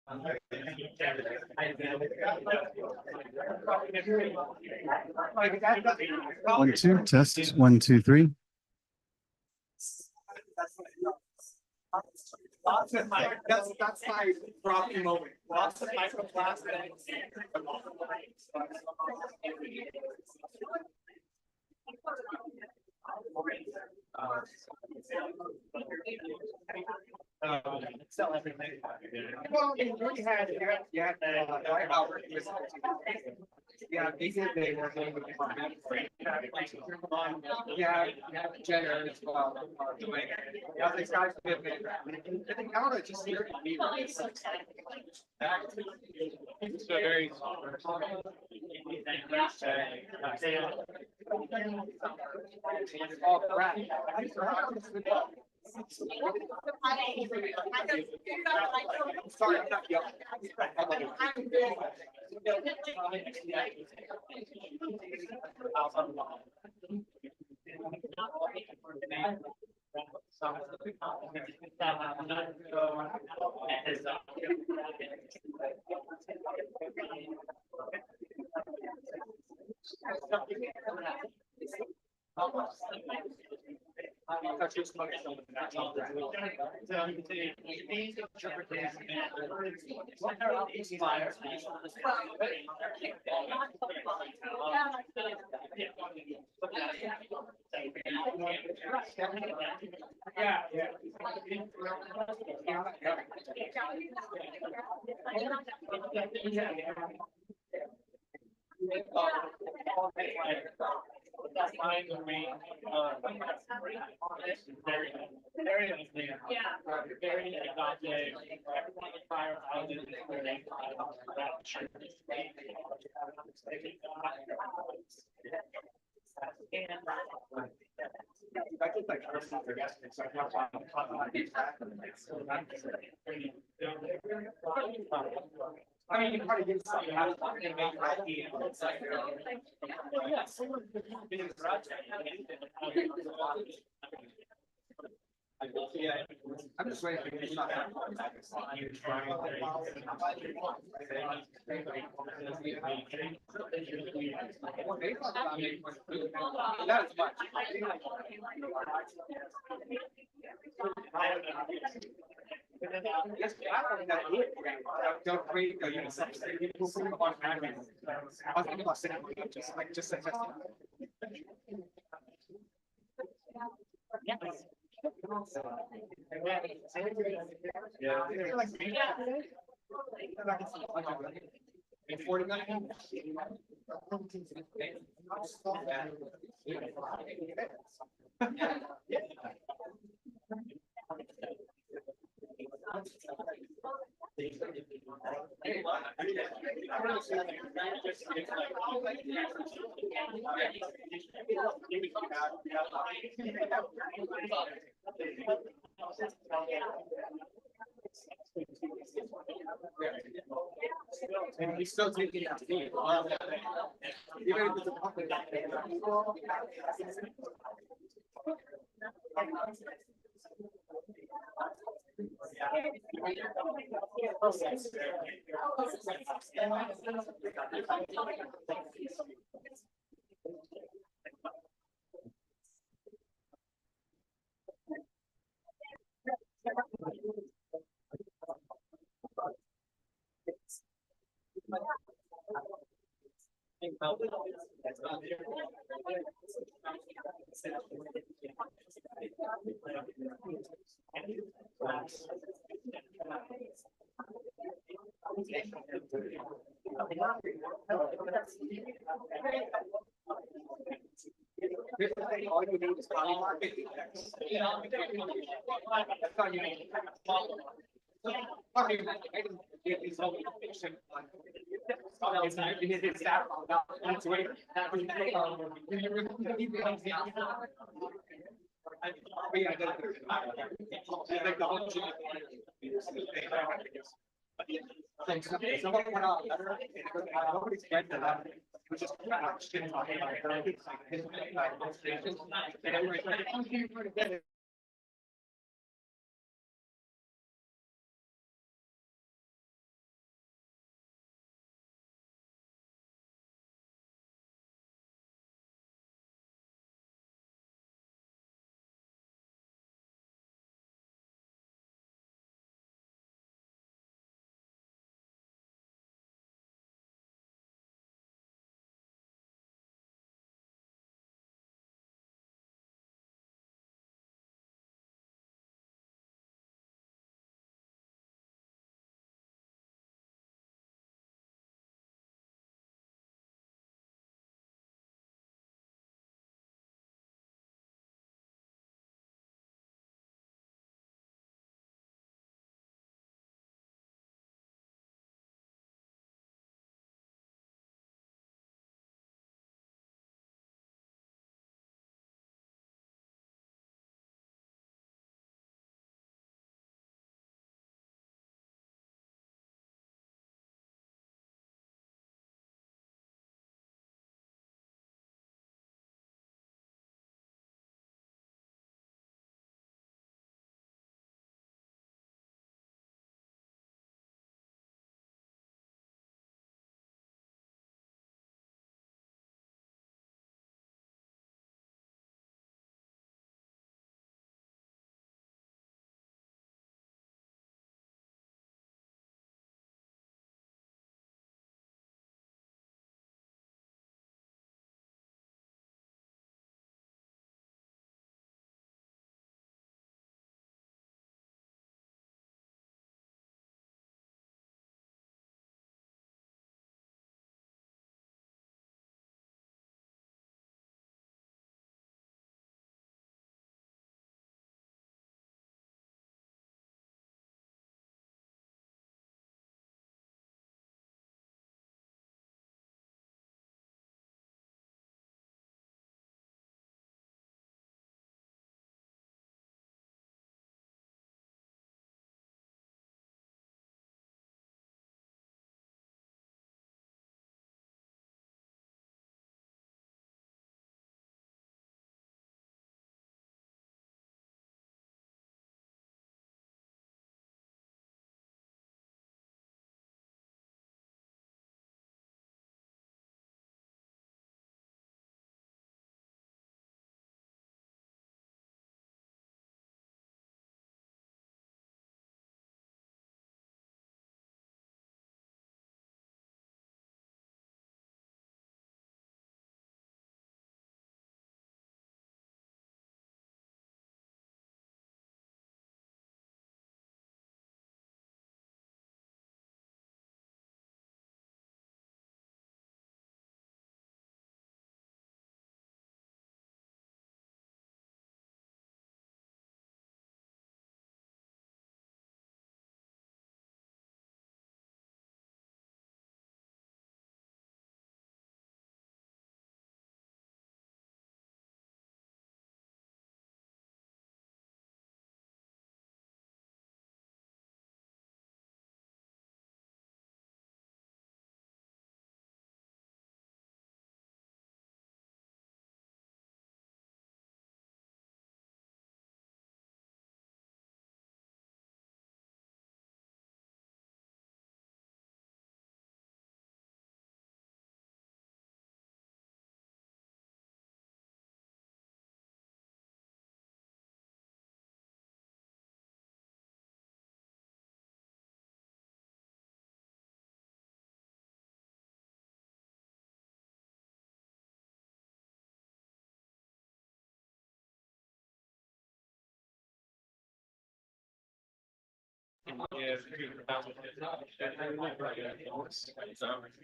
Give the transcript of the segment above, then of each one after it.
One, two, test, 1, 2, 3. That's my property moment. Lots of microplastics. Sell everything. Well, you already had, yeah, they did. They were going to yeah, Jenner as well. Yeah, these guys did. I think now they're just here to be. It's very. Oh, crap. Sorry, I'm not yelling. I mean, you probably get something out of it and make it idea. I'm just waiting for you to shut down. Not as much. Yes, I don't wait. I was thinking about sitting just like in 40 minutes. And he's still taking it. Even if it's a public. All you do is copy market. That's all you need. I didn't get these whole information. Just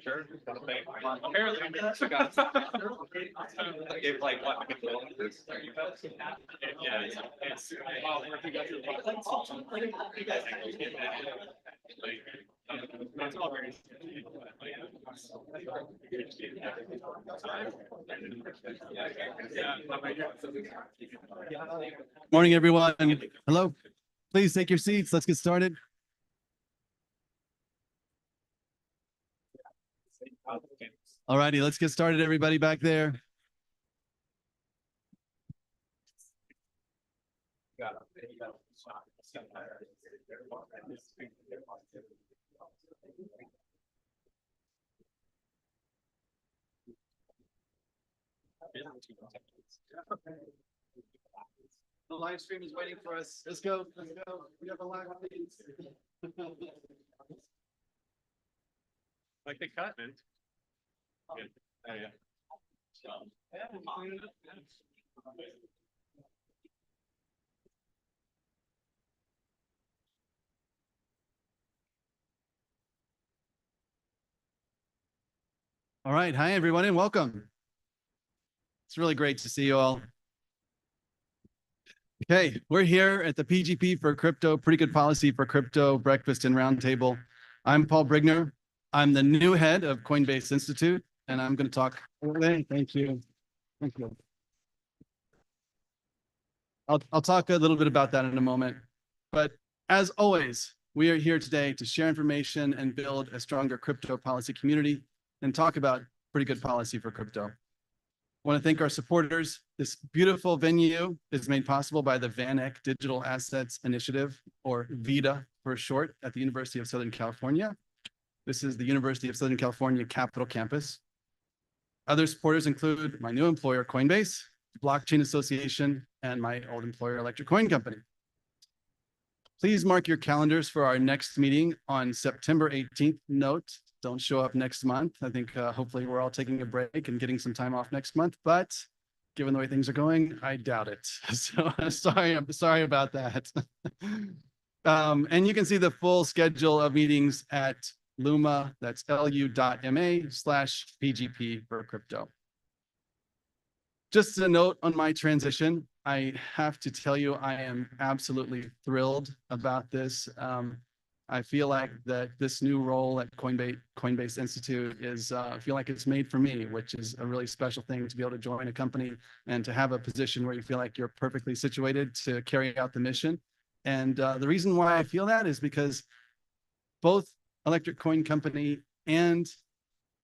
Sure. Apparently, it's like what? Yeah. Morning, everyone. Hello. Please take your seats. Let's get started. All righty, let's get started, everybody back there. The live stream is waiting for us. Let's go. Let's go. We have a live audience. Like the cut, man. Yeah. All right. Hi, everyone, and welcome. It's really great to see you all. Okay, we're here at the PGP for crypto, pretty good policy for crypto breakfast and roundtable. I'm Paul Brigner. I'm the new head of Coinbase Institute, and I'm going to talk. Thank you. Thank you. I'll talk a little bit about that in a moment. But as always, we are here today to share information and build a stronger crypto policy community and talk about pretty good policy for crypto. I want to thank our supporters. This beautiful venue is made possible by the VanEck Digital Assets Initiative, or VITA for short, at the University of Southern California. This is the University of Southern California Capitol Campus. Other supporters include my new employer, Coinbase, Blockchain Association, and my old employer, Electric Coin Company. Please mark your calendars for our next meeting on September 18th. Note, don't show up next month. I think hopefully we're all taking a break and getting some time off next month, but given the way things are going, I doubt it. So I'm sorry about that. And you can see the full schedule of meetings at Luma, that's lu.ma/PGP for crypto. Just a note on my transition, I have to tell you, I am absolutely thrilled about this. I feel like that this new role at Coinbase Institute is, I feel like it's made for me, which is a really special thing to be able to join a company and to have a position where you feel like you're perfectly situated to carry out the mission. And the reason why I feel that is because both Electric Coin Company and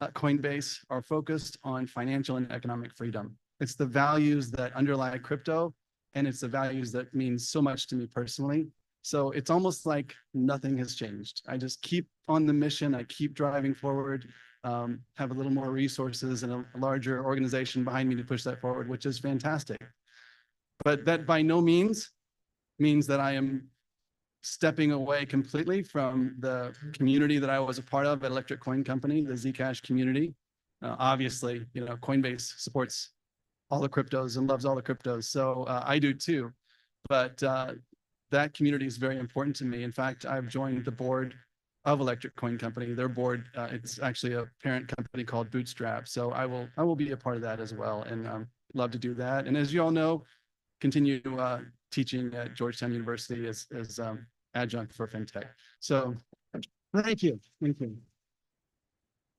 Coinbase are focused on financial and economic freedom. It's the values that underlie crypto, and it's the values that mean so much to me personally. So it's almost like nothing has changed. I just keep on the mission. I keep driving forward, have a little more resources and a larger organization behind me to push that forward, which is fantastic. But that by no means means that I am stepping away completely from the community that I was a part of at Electric Coin Company, the Zcash community. Obviously, you know, Coinbase supports all the cryptos and loves all the cryptos. So I do too. But that community is very important to me. In fact, I've joined the board of Electric Coin Company. Their board, it's actually a parent company called Bootstrap. So I will be a part of that as well, and love to do that. And as you all know, continue teaching at Georgetown University as adjunct for FinTech. So thank you. Thank you.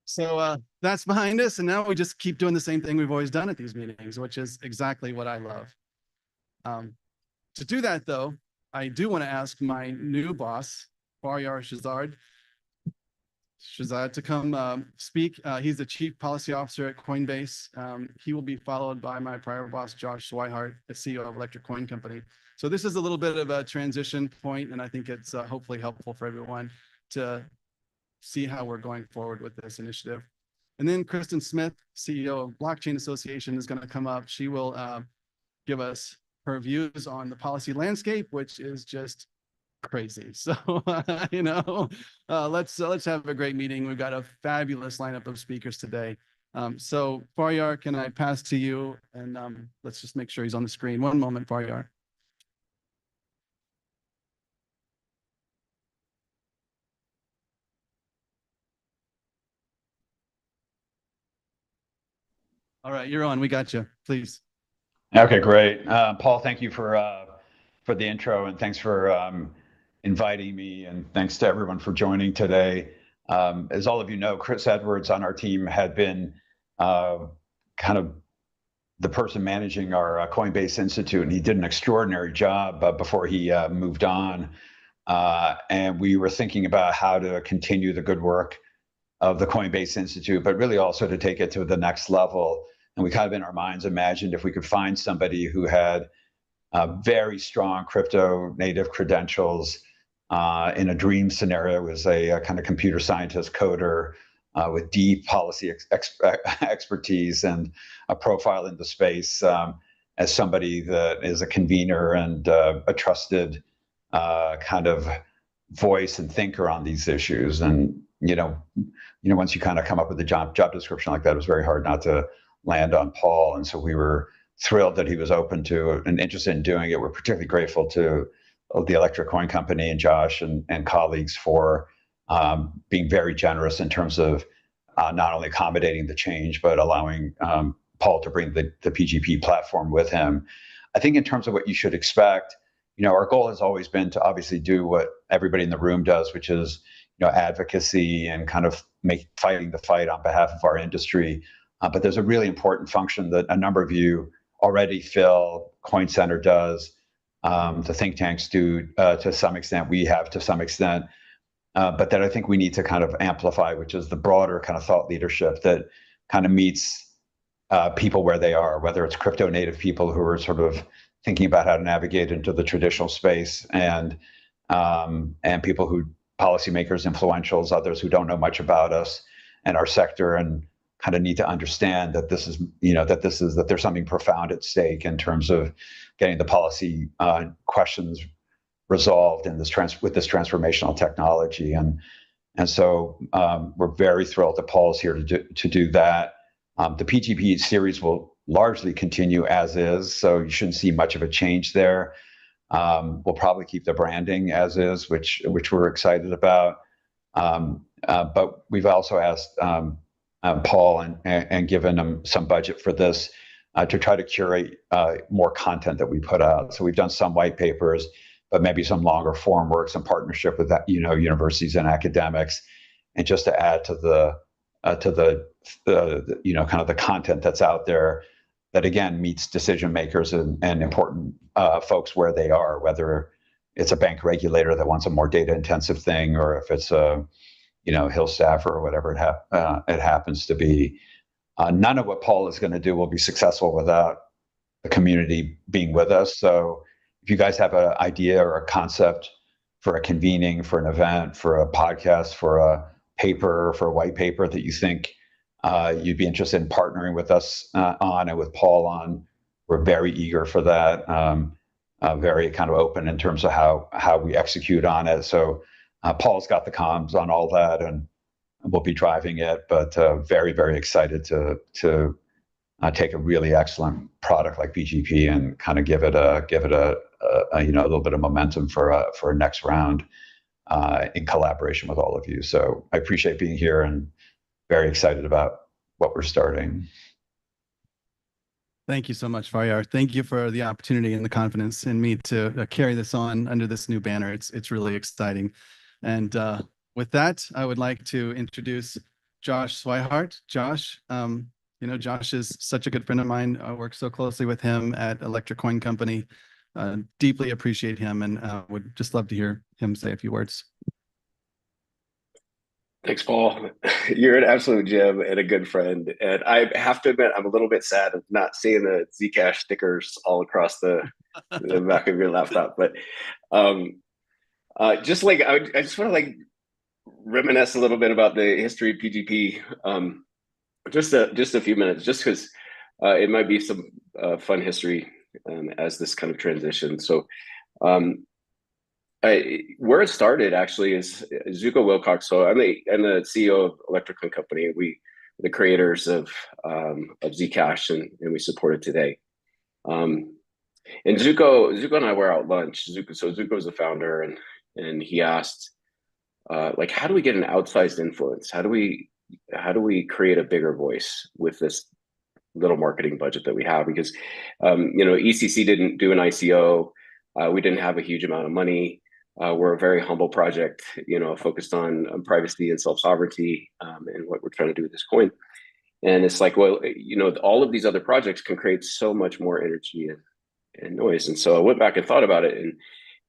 So that's behind us. And now we just keep doing the same thing we've always done at these meetings, which is exactly what I love. To do that, though, I do want to ask my new boss, Faryar Shahzad, to come speak. He's the Chief Policy Officer at Coinbase. He will be followed by my prior boss, Josh Swihart, the CEO of Electric Coin Company. So this is a little bit of a transition point, and I think it's hopefully helpful for everyone to see how we're going forward with this initiative. And then Kristen Smith, CEO of Blockchain Association, is going to come up. She will give us her views on the policy landscape, which is just crazy. So, you know, let's have a great meeting. We've got a fabulous lineup of speakers today. So Faryar, can I pass to you? And let's just make sure he's on the screen. One moment, Faryar. All right, you're on. We got you. Please. Okay, great. Paul, thank you for the intro, and thanks for inviting me, and thanks to everyone for joining today. As all of you know, Chris Edwards on our team had been kind of the person managing our Coinbase Institute, and he did an extraordinary job before he moved on. And we were thinking about how to continue the good work of the Coinbase Institute, but really also to take it to the next level. And we kind of in our minds imagined if we could find somebody who had very strong crypto native credentials in a dream scenario, was a kind of computer scientist coder with deep policy expertise and a profile in the space, as somebody that is a convener and a trusted kind of voice and thinker on these issues. And once you kind of come up with a job description like that, it was very hard not to land on Paul. And so we were thrilled that he was open to and interested in doing it. We're particularly grateful to the Electric Coin Company and Josh and colleagues for being very generous in terms of not only accommodating the change, but allowing Paul to bring the PGP platform with him. I think in terms of what you should expect, our goal has always been to obviously do what everybody in the room does, which is advocacy and kind of fighting the fight on behalf of our industry. But there's a really important function that a number of you already fill. Coin Center does. The think tanks do to some extent. We have to some extent. But that I think we need to kind of amplify, which is the broader kind of thought leadership that kind of meets people where they are, whether it's crypto native people who are sort of thinking about how to navigate into the traditional space, and people who policymakers, influentials, others who don't know much about us and our sector, and kind of need to understand that this is, that there's something profound at stake in terms of getting the policy questions resolved in with this transformational technology. And so we're very thrilled that Paul's here to do that. The PGP series will largely continue as is, so you shouldn't see much of a change there. We'll probably keep the branding as is, which we're excited about. But we've also asked Paul and given him some budget for this to try to curate more content that we put out. So we've done some white papers, but maybe some longer form works in partnership with that, universities and academics, and just to add to the kind of the content that's out there that again meets decision makers and important folks where they are, whether it's a bank regulator that wants a more data intensive thing, or if it's a Hill staffer or whatever it happens to be. None of what Paul is going to do will be successful without the community being with us. So if you guys have an idea or a concept for a convening, for an event, for a podcast, for a paper, for a white paper that you think you'd be interested in partnering with us on and with Paul on, we're very eager for that. Very kind of open in terms of how we execute on it. So Paul's got the comms on all that, and we'll be driving it. But very, very excited to take a really excellent product like PGP and kind of give it a little bit of momentum for a next round in collaboration with all of you. So I appreciate being here and very excited about what we're starting. Thank you so much, Faryar. Thank you for the opportunity and the confidence in me to carry this on under this new banner. It's really exciting. And with that, I would like to introduce Josh Swihart. Josh, Josh is such a good friend of mine. I work so closely with him at Electric Coin Company. Deeply appreciate him, and would just love to hear him say a few words. Thanks, Paul. You're an absolute gem and a good friend. And I have to admit, I'm a little bit sad of not seeing the Zcash stickers all across the back of your laptop. But I just want to reminisce a little bit about the history of PGP. Just a few minutes, just because it might be some fun history as this kind of transition. So where it started actually is Zuko Wilcox. So I'm the CEO of Electric Coin Company. We the creators of Zcash, and we support it today. And Zuko and I were out lunch. Zuko is the founder, and he asked, how do we get an outsized influence? How do we create a bigger voice with this little marketing budget that we have, because ECC didn't do an ICO. We didn't have a huge amount of money. We're a very humble project, focused on privacy and self-sovereignty, and what we're trying to do with this coin. And it's like, well, all of these other projects can create so much more energy and noise. And so I went back and thought about it,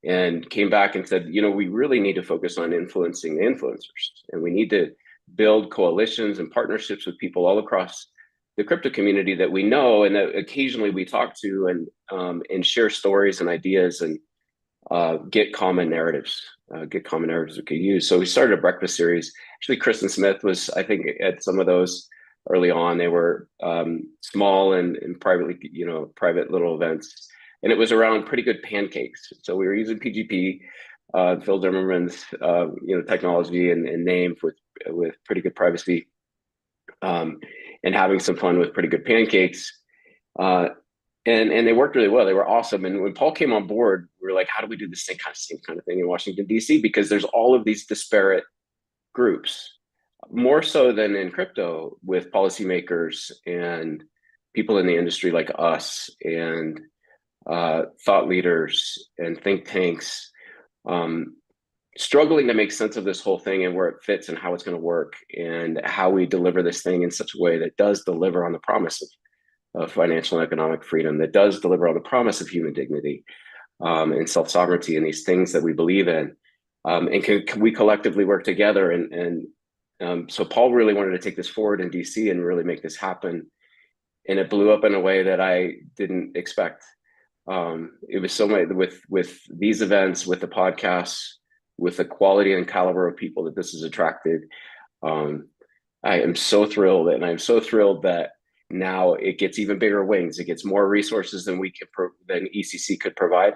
and came back and said, we really need to focus on influencing the influencers, and we need to build coalitions and partnerships with people all across the crypto community that we know and that occasionally we talk to, and share stories and ideas, and get common narratives we could use. So we started a breakfast series. Actually, Kristen Smith was, I think, at some of those early on. They were small and privately, private little events. And it was around pretty good pancakes. So we were using PGP, Phil Zimmerman's, technology and name with pretty good privacy, and having some fun with pretty good pancakes. And they worked really well. They were awesome. And when Paul came on board, we were like, how do we do the same kind of thing in Washington, D.C.? Because there's all of these disparate groups, more so than in crypto, with policymakers and people in the industry like us, and thought leaders and think tanks, struggling to make sense of this whole thing and where it fits and how it's going to work, and how we deliver this thing in such a way that does deliver on the promise of financial and economic freedom, that does deliver on the promise of human dignity, and self-sovereignty, and these things that we believe in. And can we collectively work together? So Paul really wanted to take this forward in DC and really make this happen. And it blew up in a way that I didn't expect. It was so much with these events, with the podcasts, with the quality and caliber of people that this has attracted. I am so thrilled, and I'm so thrilled that now it gets even bigger wings. It gets more resources than than ECC could provide,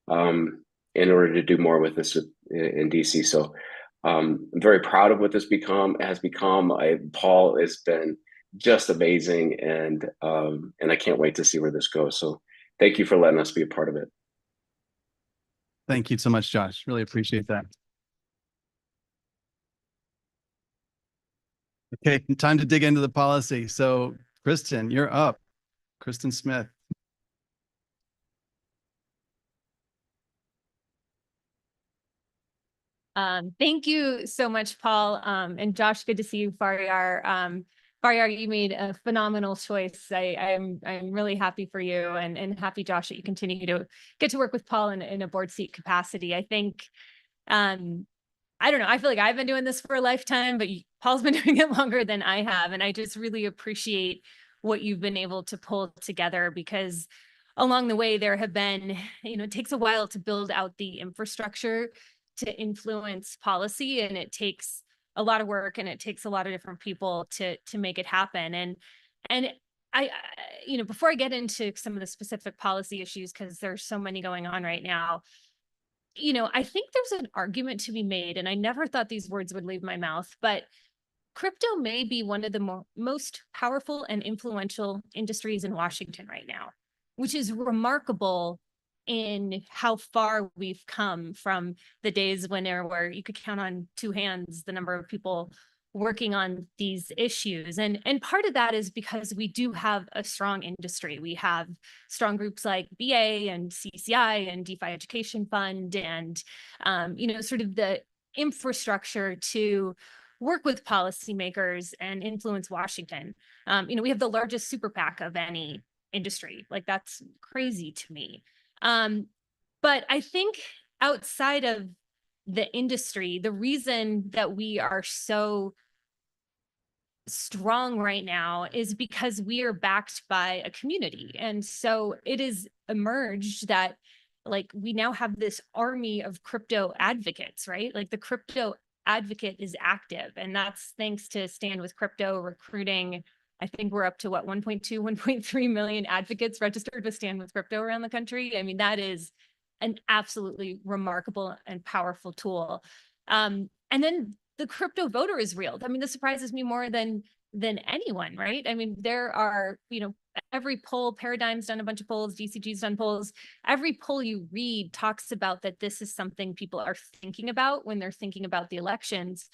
in order to do more with this in DC. So I'm very proud of what this has become. Paul has been just amazing, and I can't wait to see where this goes. So thank you for letting us be a part of it. Thank you so much, Josh. Really appreciate that. Okay, time to dig into the policy. So Kristen, you're up. Kristen Smith. Thank you so much, Paul. And Josh, good to see you. Faryar, you made a phenomenal choice. I'm really happy for you, and happy, Josh, that you continue to get to work with Paul in a board seat capacity. I think, I don't know, I feel like I've been doing this for a lifetime, but Paul's been doing it longer than I have. And I just really appreciate what you've been able to pull together, because along the way there have been, it takes a while to build out the infrastructure to influence policy, and it takes a lot of work, and it takes a lot of different people to make it happen. And I before I get into some of the specific policy issues, because there's so many going on right now, I think there's an argument to be made, and I never thought these words would leave my mouth, but crypto may be one of the most powerful and influential industries in Washington right now, which is remarkable in how far we've come from the days when where you could count on two hands the number of people working on these issues. And part of that is because we do have a strong industry. We have strong groups like BA and CCI and DeFi Education Fund, and sort of the infrastructure to work with policymakers and influence Washington. We have the largest super PAC of any industry. Like, that's crazy to me. But I think outside of the industry, the reason that we are so strong right now is because we are backed by a community. And so it is emerged that, like, we now have this army of crypto advocates, right? Like, the crypto advocate is active, and that's thanks to Stand with Crypto recruiting. I think we're up to 1.2, 1.3 million advocates registered with Stand with Crypto around the country. I mean, that is an absolutely remarkable and powerful tool. And then the crypto voter is real. I mean, this surprises me more than anyone, right? I mean, there are, every poll, Paradigm's done a bunch of polls, DCG's done polls. Every poll you read talks about that this is something people are thinking about when they're thinking about the elections.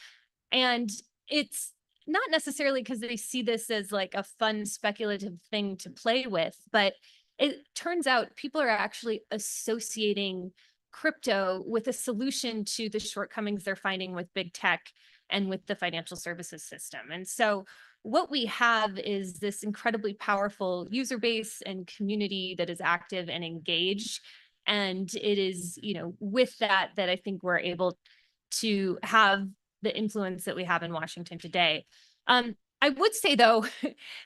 And it's not necessarily because they see this as like a fun speculative thing to play with, but it turns out people are actually associating crypto with a solution to the shortcomings they're finding with big tech and with the financial services system. And so what we have is this incredibly powerful user base and community that is active and engaged. And it is, with that I think we're able to have the influence that we have in Washington today. I would say, though,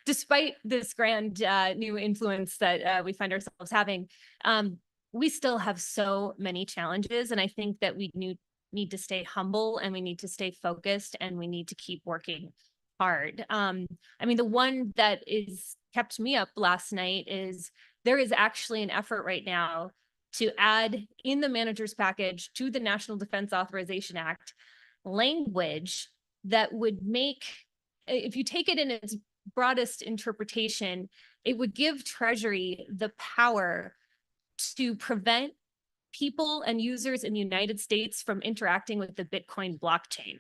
despite this grand new influence that we find ourselves having, we still have so many challenges. And I think that we need to stay humble, and we need to stay focused, and we need to keep working hard. The one that is kept me up last night is there is actually an effort right now to add in the manager's package to the National Defense Authorization Act language that would make, if you take it in its broadest interpretation, it would give Treasury the power to prevent people and users in the United States from interacting with the Bitcoin blockchain.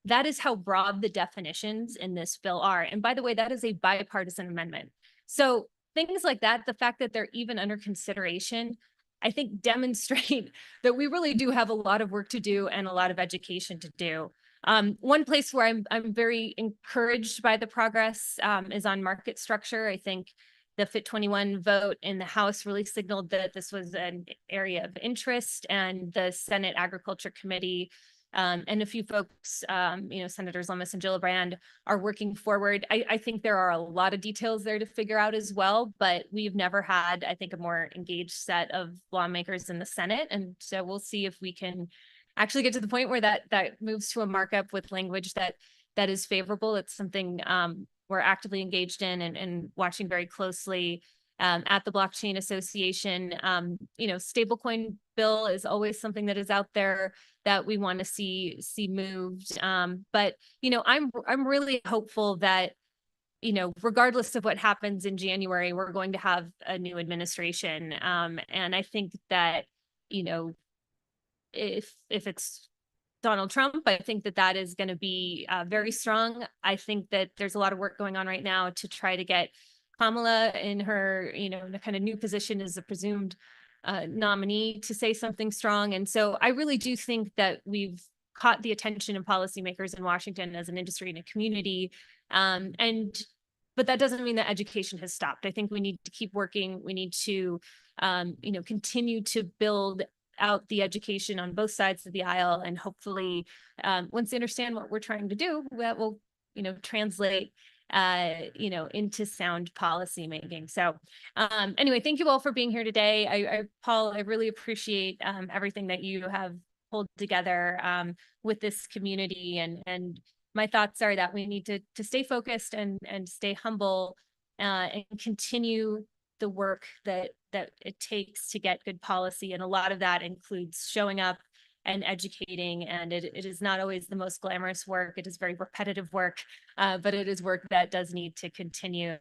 That is how broad the definitions in this bill are. And by the way, that is a bipartisan amendment. So things like that, the fact that they're even under consideration, I think demonstrate that we really do have a lot of work to do and a lot of education to do. One place where I'm very encouraged by the progress is on market structure. I think the FIT 21 vote in the House really signaled that this was an area of interest, and the Senate Agriculture Committee and a few folks, Senators Lummis and Gillibrand, are working forward. I think there are a lot of details there to figure out as well, but we've never had, I think, a more engaged set of lawmakers in the Senate. And so we'll see if we can actually get to the point where that moves to a markup with language that is favorable. It's something we're actively engaged in and watching very closely. At the Blockchain Association, stablecoin bill is always something that is out there that we want to see moved. But I'm really hopeful that regardless of what happens in January, we're going to have a new administration. And I think that if it's Donald Trump, I think that is going to be very strong. I think that there's a lot of work going on right now to try to get Kamala in her, the kind of new position as a presumed nominee to say something strong. And so I really do think that we've caught the attention of policymakers in Washington as an industry and a community. But that doesn't mean that education has stopped. I think we need to keep working. We need to, continue to build out the education on both sides of the aisle. And hopefully, once they understand what we're trying to do, that will, translate into sound policy making. So anyway, thank you all for being here today. Paul, I really appreciate everything that you have pulled together with this community. And my thoughts are that we need to stay focused and stay humble and continue the work that it takes to get good policy. And a lot of that includes showing up and educating. And it is not always the most glamorous work. It is very repetitive work, but it is work that does need to continue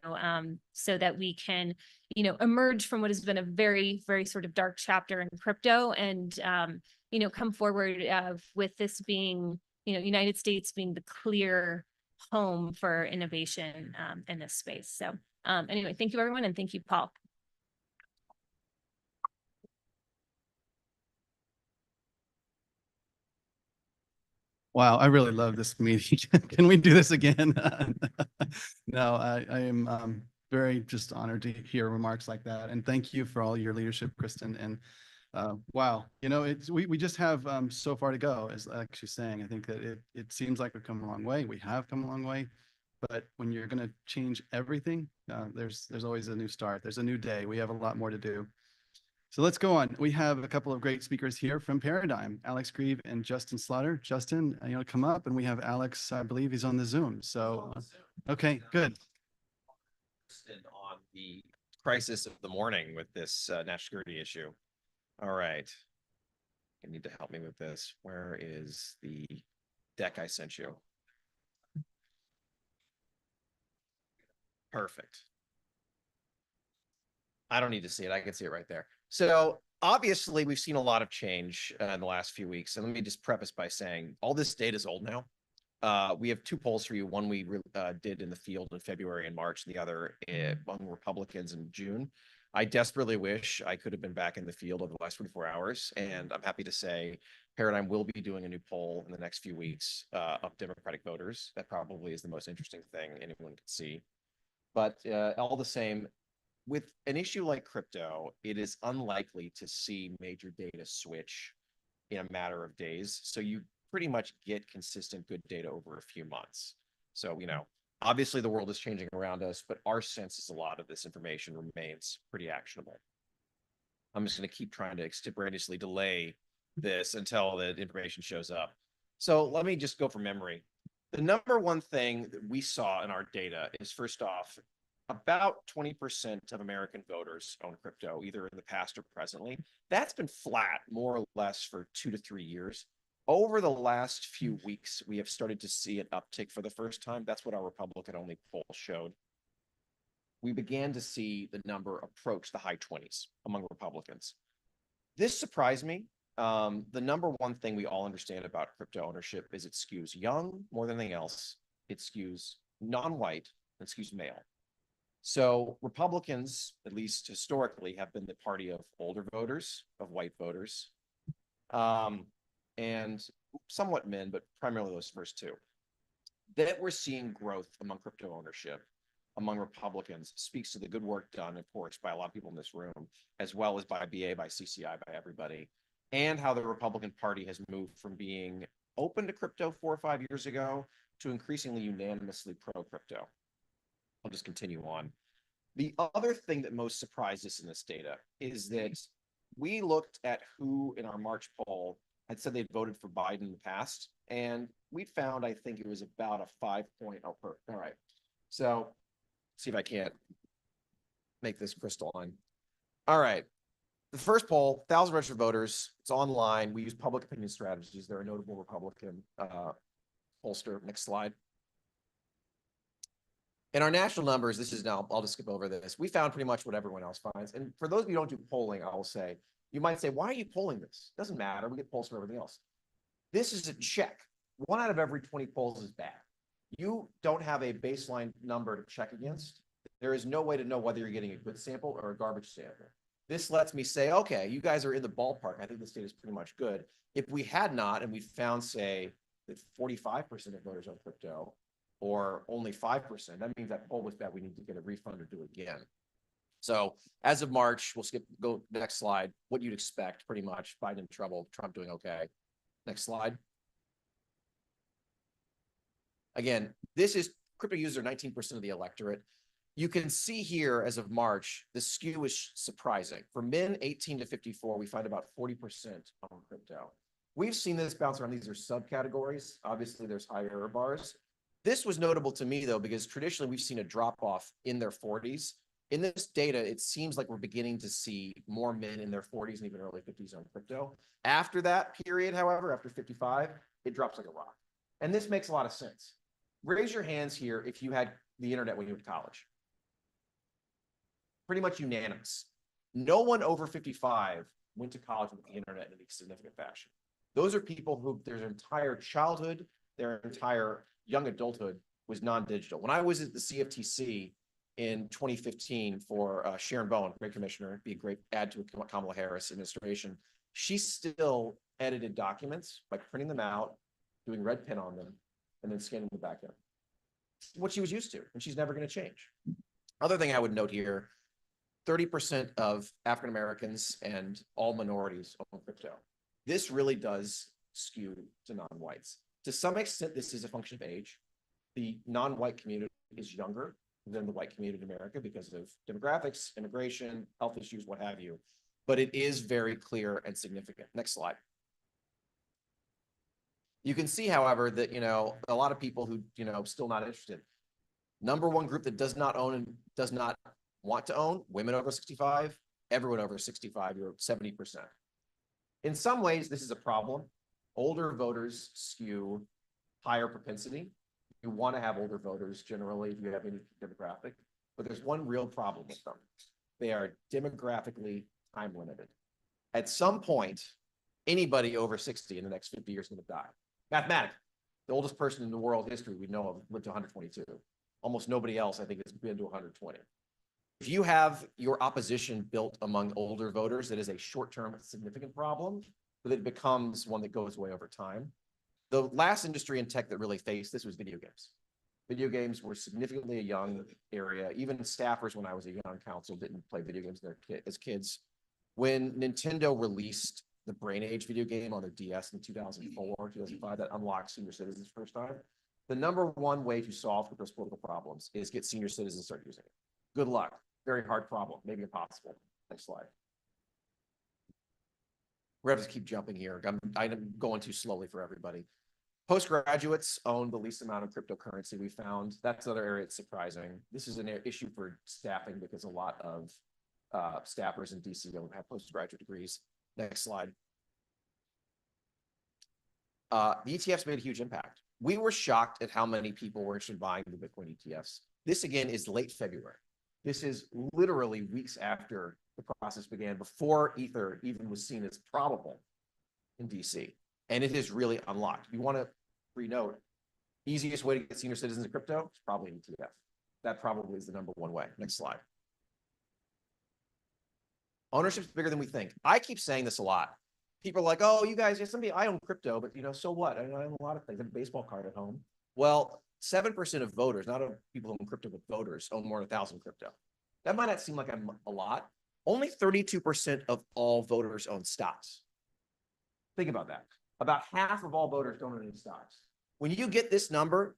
so that we can, emerge from what has been a very, very sort of dark chapter in crypto and, come forward with this being, United States being the clear home for innovation in this space. So anyway, thank you, everyone. And thank you, Paul. Wow, I really love this meeting. Can we do this again? No, I am very just honored to hear remarks like that. And thank you for all your leadership, Kristen. And wow, we just have so far to go, as Alex was saying. I think that it seems like we've come a long way. We have come a long way. But when you're going to change everything, there's always a new start. There's a new day. We have a lot more to do. So let's go on. We have a couple of great speakers here from Paradigm, Alex Grieve and Justin Slaughter. Justin, come up, and we have Alex, I believe he's on the Zoom. So, okay, good. On the crisis of the morning with this national security issue. All right. You need to help me with this. Where is the deck I sent you? Perfect. I don't need to see it. I can see it right there. So obviously we've seen a lot of change in the last few weeks. And let me just preface by saying all this data is old now. We have two polls for you. One we did in the field in February and March, and the other among Republicans in June. I desperately wish I could have been back in the field over the last 24 hours, and I'm happy to say Paradigm will be doing a new poll in the next few weeks of Democratic voters. That probably is the most interesting thing anyone could see. But all the same, with an issue like crypto, it is unlikely to see major data switch in a matter of days. So you pretty much get consistent good data over a few months. So, obviously the world is changing around us, but our sense is a lot of this information remains pretty actionable. I'm just going to keep trying to extemporaneously delay this until the information shows up. So let me just go from memory. The number one thing that we saw in our data is, first off, about 20% of American voters own crypto, either in the past or presently. That's been flat, more or less, for 2 to 3 years. Over the last few weeks, we have started to see an uptick for the first time. That's what our Republican-only poll showed. We began to see the number approach the high 20s among Republicans. This surprised me. The number one thing we all understand about crypto ownership is it skews young more than anything else. It skews non-white, and skews male. So Republicans, at least historically, have been the party of older voters, of white voters, and somewhat men, but primarily those first two. That we're seeing growth among crypto ownership among Republicans speaks to the good work done, of course, by a lot of people in this room, as well as by BA, by CCI, by everybody, and how the Republican Party has moved from being open to crypto 4 or 5 years ago to increasingly unanimously pro-crypto. I'll just continue on. The other thing that most surprised us in this data is that we looked at who in our March poll had said they'd voted for Biden in the past, and we found, I think it was about a 5-point. All right. So see if I can't make this crystalline. All right. The first poll, 1,000 registered voters. It's online. We use public opinion strategies. They're a notable Republican pollster. Next slide. In our national numbers, this is now, I'll just skip over this. We found pretty much what everyone else finds. And for those of you who don't do polling, I will say, you might say, why are you polling this? Doesn't matter. We get polls for everything else. This is a check. 1 out of every 20 polls is bad. You don't have a baseline number to check against. There is no way to know whether you're getting a good sample or a garbage sample. This lets me say, okay, you guys are in the ballpark. I think this data is pretty much good. If we had not, and we found, say, that 45% of voters own crypto, or only 5%, that means that poll was bad. We need to get a refund or do it again. So as of March, we'll go next slide. What you'd expect, pretty much. Biden in trouble, Trump doing okay. Next slide. Again, this is crypto users, 19% of the electorate. You can see here, as of March, the skew is surprising. For men 18 to 54, we find about 40% on crypto. We've seen this bounce around. These are subcategories. Obviously, there's higher error bars. This was notable to me, though, because traditionally we've seen a drop-off in their 40s. In this data, it seems like we're beginning to see more men in their 40s and even early 50s on crypto. After that period, however, after 55, it drops like a rock. And this makes a lot of sense. Raise your hands here if you had the internet when you went to college. Pretty much unanimous. No one over 55 went to college with the internet in any significant fashion. Those are people who their entire childhood, their entire young adulthood was non-digital. When I was at the CFTC in 2015 for Sharon Bowen, great commissioner, be a great add to a Kamala Harris administration, she still edited documents by printing them out, doing red pen on them, and then scanning the back end. What she was used to, and she's never going to change. Other thing I would note here, 30% of African Americans and all minorities own crypto. This really does skew to non-whites. To some extent, this is a function of age. The non-white community is younger than the white community in America because of demographics, immigration, health issues, what have you. But it is very clear and significant. Next slide. You can see, however, that, a lot of people who, still not interested. Number one group that does not own and does not want to own, women over 65, everyone over 65, you're 70%. In some ways, this is a problem. Older voters skew higher propensity. You want to have older voters generally if you have any demographic, but there's one real problem with them. They are demographically time limited. At some point, anybody over 60 in the next 50 years is going to die. Mathematically. The oldest person in the world history we know of lived to 122. Almost nobody else, I think, has been to 120. If you have your opposition built among older voters, that is a short-term significant problem, but it becomes one that goes away over time. The last industry in tech that really faced this was video games. Video games were significantly a young area. Even staffers, when I was a young counsel, didn't play video games as kids. When Nintendo released the Brain Age video game on their DS in 2004, 2005, that unlocked senior citizens first time. The number one way to solve those political problems is get senior citizens to start using it. Good luck. Very hard problem, maybe impossible. Next slide. We're going to keep jumping here. I'm going too slowly for everybody. Postgraduates own the least amount of cryptocurrency we found. That's another area that's surprising. This is an issue for staffing because a lot of staffers in DC don't have postgraduate degrees. Next slide. The ETFs made a huge impact. We were shocked at how many people were interested in buying the Bitcoin ETFs. This again is late February. This is literally weeks after the process began, before Ether even was seen as probable in DC. And it is really unlocked. You want to renote, easiest way to get senior citizens in crypto is probably an ETF. That probably is the number one way. Next slide. Ownership's bigger than we think. I keep saying this a lot. People are like, oh, you guys, somebody, I own crypto, but so what? I own a lot of things. I have a baseball card at home. Well, 7% of voters, not of people who own crypto, but voters own more than 1,000 crypto. That might not seem like a lot. Only 32% of all voters own stocks. Think about that. About half of all voters don't own any stocks. When you get this number,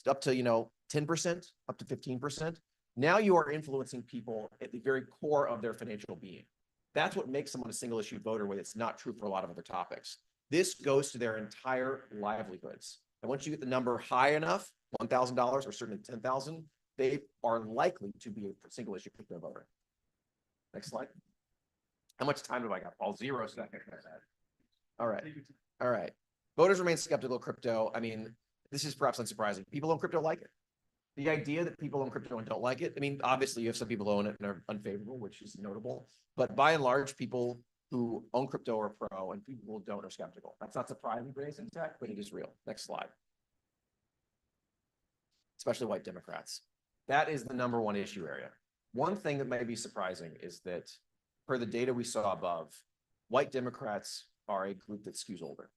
up to 10%, up to 15%, now you are influencing people at the very core of their financial being. That's what makes someone a single issue voter when it's not true for a lot of other topics. This goes to their entire livelihoods. And once you get the number high enough, $1,000 or certainly 10,000, they are likely to be a single issue crypto voter. Next slide. How much time have I got, Paul? 0 seconds. All right. All right. Voters remain skeptical of crypto. I mean, this is perhaps unsurprising. People own crypto like it. The idea that people own crypto and don't like it, I mean, obviously you have some people who own it and are unfavorable, which is notable. But by and large, people who own crypto are pro and people who don't are skeptical. That's not surprising for in tech, but it is real. Next slide. Especially white Democrats. That is the number one issue area. One thing that may be surprising is that per the data we saw above, white Democrats are a group that skews older.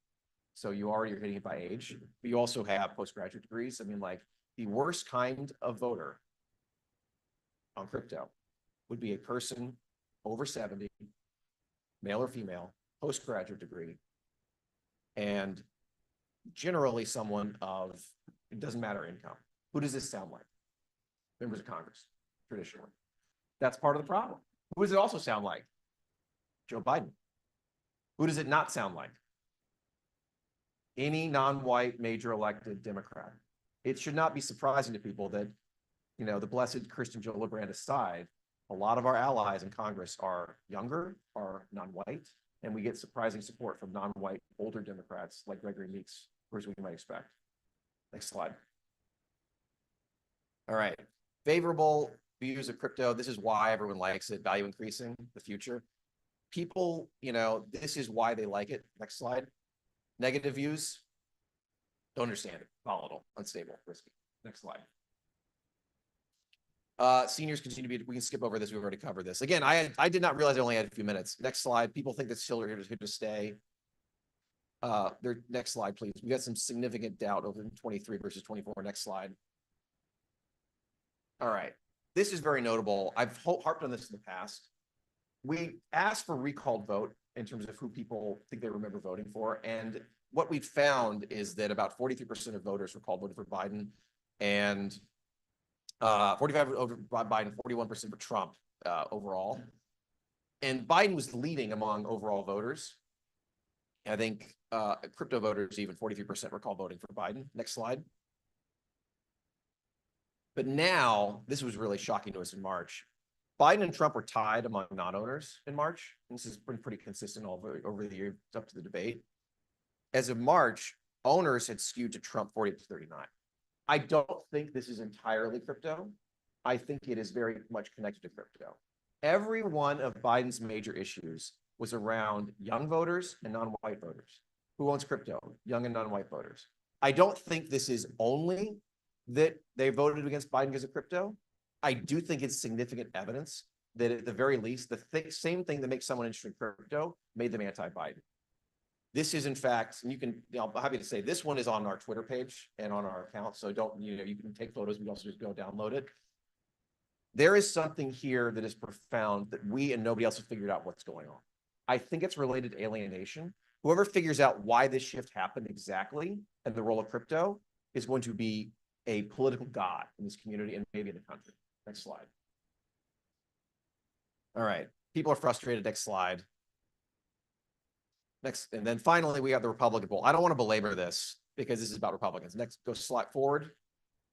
So you're hitting it by age, but you also have postgraduate degrees. I mean, like the worst kind of voter on crypto would be a person over 70, male or female, postgraduate degree, and generally someone of, it doesn't matter income. Who does this sound like? Members of Congress, traditionally. That's part of the problem. Who does it also sound like? Joe Biden. Who does it not sound like? Any non-white major elected Democrat. It should not be surprising to people that, the blessed Christian Gillibrand aside, a lot of our allies in Congress are younger, are non-white, and we get surprising support from non-white older Democrats like Gregory Meeks, as we might expect. Next slide. All right. Favorable views of crypto. This is why everyone likes it. Value increasing, the future. People, this is why they like it. Next slide. Negative views. Don't understand it. Volatile, unstable, risky. Next slide. Seniors continue to be, we can skip over this. We've already covered this. Again, I did not realize I only had a few minutes. Next slide. People think that still here to stay. Next slide, please. We got some significant doubt over 23 versus 24. Next slide. All right. This is very notable. I've harped on this in the past. We asked for recalled vote in terms of who people think they remember voting for. And what we found is that about 43% of voters recalled voting for Biden and 45 over Biden, 41% for Trump overall. And Biden was leading among overall voters. I think crypto voters, even 43% recall voting for Biden. Next slide. But now, this was really shocking to us in March. Biden and Trump were tied among non-owners in March. And this has been pretty consistent over the year up to the debate. As of March, owners had skewed to Trump 40 to 39. I don't think this is entirely crypto. I think it is very much connected to crypto. Every one of Biden's major issues was around young voters and non-white voters. Who owns crypto? Young and non-white voters. I don't think this is only that they voted against Biden because of crypto. I do think it's significant evidence that at the very least, the same thing that makes someone interested in crypto made them anti-Biden. This is in fact, and you can, I'm happy to say this one is on our Twitter page and on our account. So don't, you can take photos, we also just go download it. There is something here that is profound that we and nobody else has figured out what's going on. I think it's related to alienation. Whoever figures out why this shift happened exactly and the role of crypto is going to be a political god in this community and maybe in the country. Next slide. All right. People are frustrated. Next slide. Next. And then finally, we have the Republican poll. I don't want to belabor this because this is about Republicans. Next, go slide forward.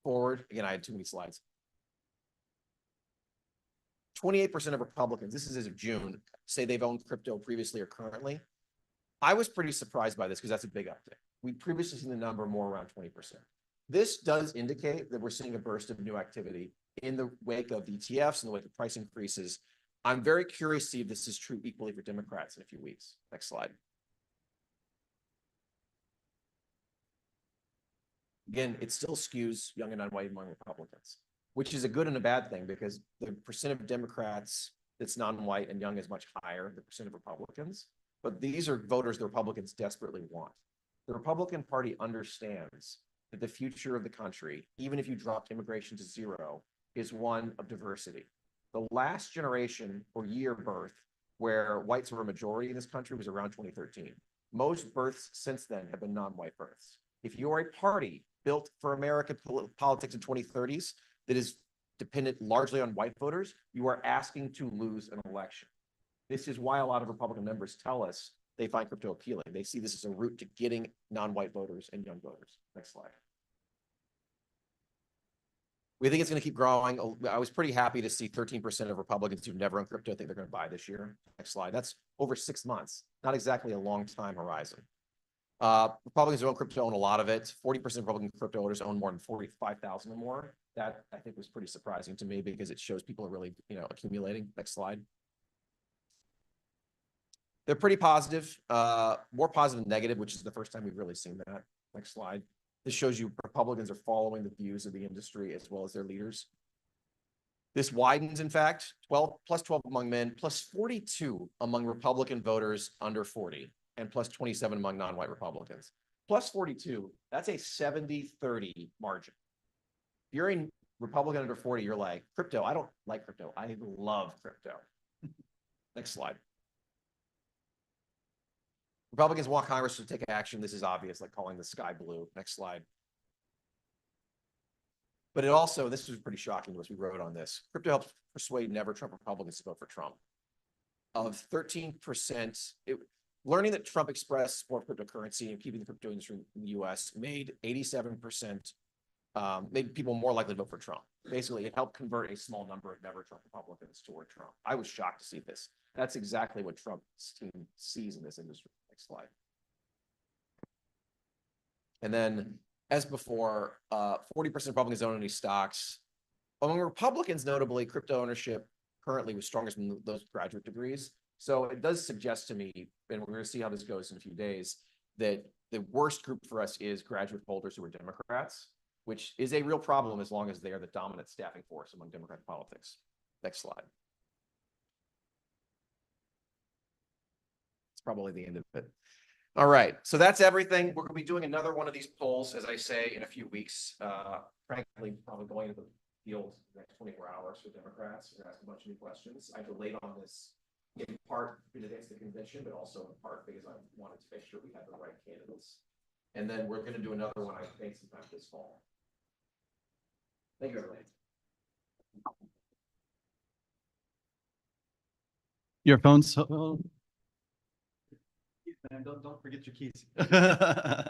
Forward. Again, I had too many slides. 28% of Republicans, this is as of June, say they've owned crypto previously or currently. I was pretty surprised by this because that's a big uptick. We previously seen the number more around 20%. This does indicate that we're seeing a burst of new activity in the wake of ETFs and the wake of price increases. I'm very curious to see if this is true equally for Democrats in a few weeks. Next slide. Again, it still skews young and non-white among Republicans, which is a good and a bad thing because the percent of Democrats that's non-white and young is much higher than the percent of Republicans. But these are voters the Republicans desperately want. The Republican Party understands that the future of the country, even if you dropped immigration to zero, is one of diversity. The last generation or year birth where whites were a majority in this country was around 2013. Most births since then have been non-white births. If you're a party built for American politics in 2030s that is dependent largely on white voters, you are asking to lose an election. This is why a lot of Republican members tell us they find crypto appealing. They see this as a route to getting non-white voters and young voters. Next slide. We think it's going to keep growing. I was pretty happy to see 13% of Republicans who've never owned crypto think they're going to buy this year. Next slide. That's over 6 months. Not exactly a long time horizon. Republicans who own crypto own a lot of it. 40% of Republican crypto owners own more than 45,000 or more. That I think was pretty surprising to me because it shows people are really, accumulating. Next slide. They're pretty positive, more positive than negative, which is the first time we've really seen that. Next slide. This shows you Republicans are following the views of the industry as well as their leaders. This widens, in fact, plus 12 among men, plus 42 among Republican voters under 40, and plus 27 among non-white Republicans. Plus 42, that's a 70-30 margin. If you're a Republican under 40, you're like, crypto, I don't like crypto. I love crypto. Next slide. Republicans want Congress to take action. This is obvious, like calling the sky blue. Next slide. But it also, this was pretty shocking to us. We wrote on this. Crypto helps persuade never Trump Republicans to vote for Trump. Of 13%, learning that Trump expressed support for cryptocurrency and keeping the crypto industry in the US made 87%, made people more likely to vote for Trump. Basically, it helped convert a small number of never Trump Republicans toward Trump. I was shocked to see this. That's exactly what Trump's team sees in this industry. Next slide. And then, as before, 40% of Republicans own any stocks. Among Republicans, notably, crypto ownership currently was strongest in those graduate degrees. So it does suggest to me, and we're going to see how this goes in a few days, that the worst group for us is graduate holders who are Democrats, which is a real problem as long as they are the dominant staffing force among Democratic politics. Next slide. It's probably the end of it. All right, so that's everything. We're going to be doing another one of these polls, as I say, in a few weeks. Frankly, probably going into the field the next 24 hours for Democrats. We're going to ask a bunch of new questions. I delayed on this in part because it's the convention, but also in part because I wanted to make sure we had the right candidates. And then we're going to do another one, I think, sometime this fall. Thank you, everybody. Your phone's man, don't forget your keys. Yeah,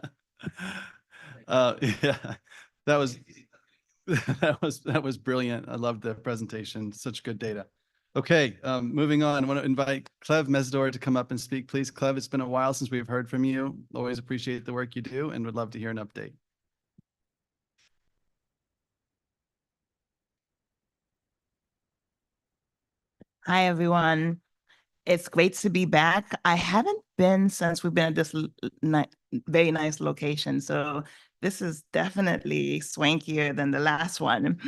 that was that was brilliant. I loved the presentation. Such good data. Okay, moving on. I want to invite Clev Mesdor to come up and speak, please. Clev, it's been a while since we've heard from you. Always appreciate the work you do and would love to hear an update. Hi, everyone. It's great to be back. I haven't been since we've been at this very nice location. So this is definitely swankier than the last one.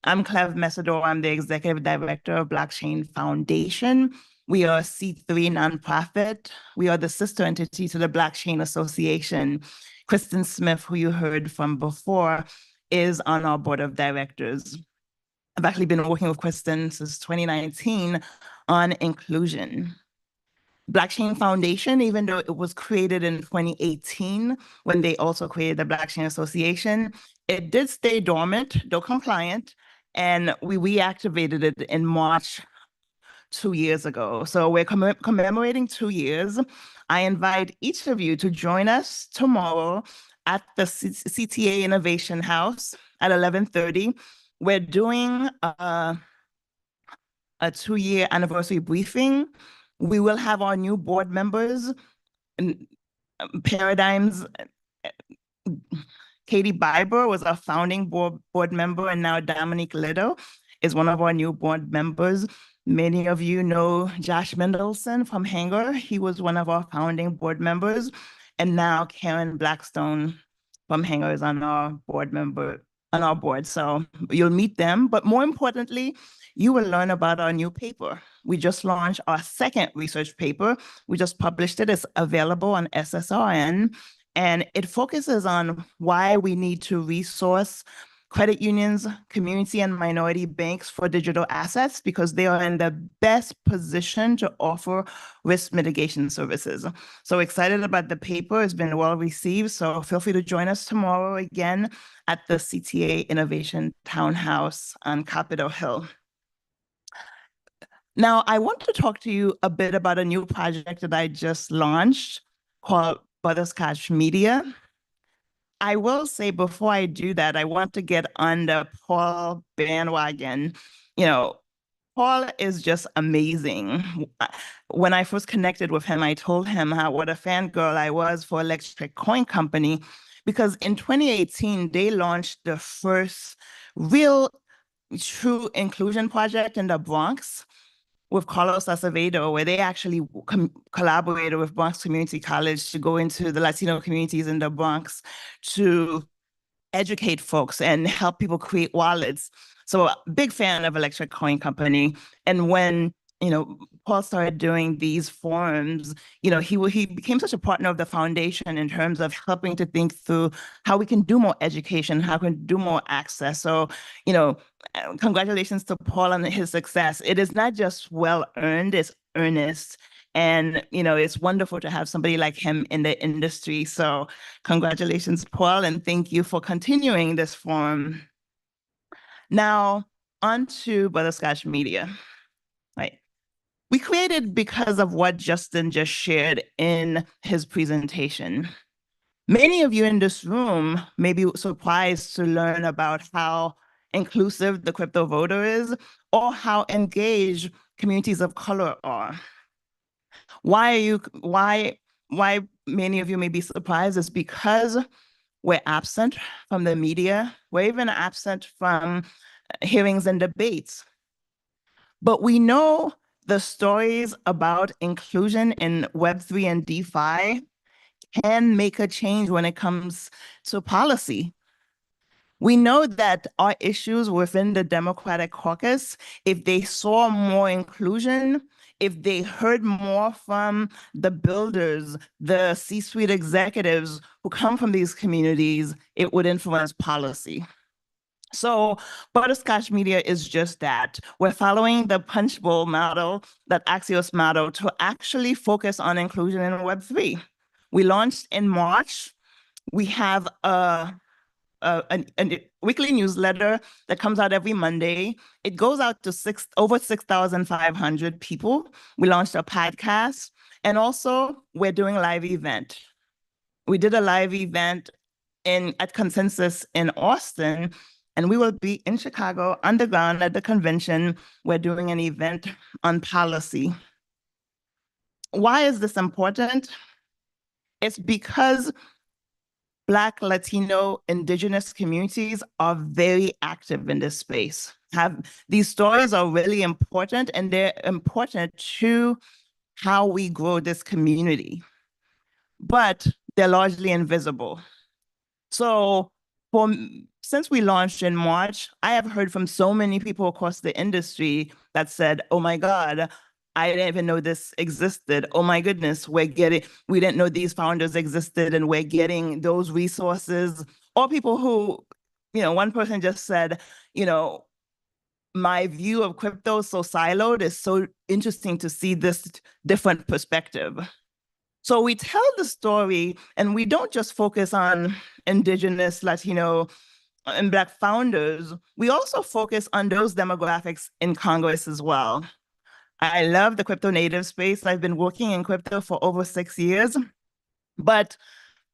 I'm Clev Mesador. I'm the Executive Director of Blockchain Foundation. We are a C3 nonprofit. We are the sister entity to the Blockchain Association. Kristen Smith, who you heard from before, is on our board of directors. I've actually been working with Kristen since 2019 on inclusion. Blockchain Foundation, even though it was created in 2018, when they also created the Blockchain Association, it did stay dormant, though compliant, and we reactivated it in March 2 years ago. So we're commemorating 2 years. I invite each of you to join us tomorrow at the CTA Innovation House at 11:30. We're doing a 2-year anniversary briefing. We will have our new board members and Paradigms. Katie Biber was our founding board member, and now Dominique Lido is one of our new board members. Many of you know Josh Mendelson from Hanger. He was one of our founding board members, and now Karen Blackstone from Hanger is on our board. So you'll meet them, but more importantly, you will learn about our new paper. We just launched our second research paper. We just published it. It's available on SSRN, and it focuses on why we need to resource credit unions, community and minority banks for digital assets, because they are in the best position to offer risk mitigation services. So excited about the paper. It's been well received. So feel free to join us tomorrow again at the CTA Innovation Townhouse on Capitol Hill. Now, I want to talk to you a bit about a new project that I just launched called Butterscotch Media. I will say before I do that, I want to get on the Paul bandwagon. You know, Paul is just amazing. When I first connected with him, I told him what a fangirl I was for Electric Coin Company, because in 2018, they launched the first real true inclusion project in the Bronx with Carlos Acevedo, where they actually collaborated with Bronx Community College to go into the Latino communities in the Bronx to educate folks and help people create wallets. So big fan of Electric Coin Company. And when Paul started doing these forums, he became such a partner of the foundation in terms of helping to think through how we can do more education, how we can do more access. So, congratulations to Paul on his success. It is not just well-earned, it's earnest. And, it's wonderful to have somebody like him in the industry. So congratulations, Paul, and thank you for continuing this forum. Now, on to Butterscotch Media. Right. We created because of what Justin just shared in his presentation. Many of you in this room may be surprised to learn about how inclusive the crypto voter is, or how engaged communities of color are. Why many of you may be surprised is because we're absent from the media. We're even absent from hearings and debates. But we know the stories about inclusion in Web3 and DeFi can make a change when it comes to policy. We know that our issues within the Democratic caucus, if they saw more inclusion, if they heard more from the builders, the C-suite executives who come from these communities, it would influence policy. So Butterscotch Media is just that. We're following the Punchbowl model, that Axios model, to actually focus on inclusion in Web3. We launched in March. We have a weekly newsletter that comes out every Monday. It goes out to over 6,500 people. We launched a podcast, and also we're doing a live event. We did a live event at Consensus in Austin, and we will be in Chicago underground at the convention. We're doing an event on policy. Why is this important? It's because Black, Latino, Indigenous communities are very active in this space. These stories are really important, and they're important to how we grow this community, but they're largely invisible. So since we launched in March, I have heard from so many people across the industry that said, oh my God, I didn't even know this existed. Oh my goodness, we didn't know these founders existed, and we're getting those resources. Or people who, one person just said, my view of crypto is so siloed. It's so interesting to see this different perspective. So we tell the story, and we don't just focus on Indigenous, Latino, and Black founders. We also focus on those demographics in Congress as well. I love the crypto native space. I've been working in crypto for over 6 years, but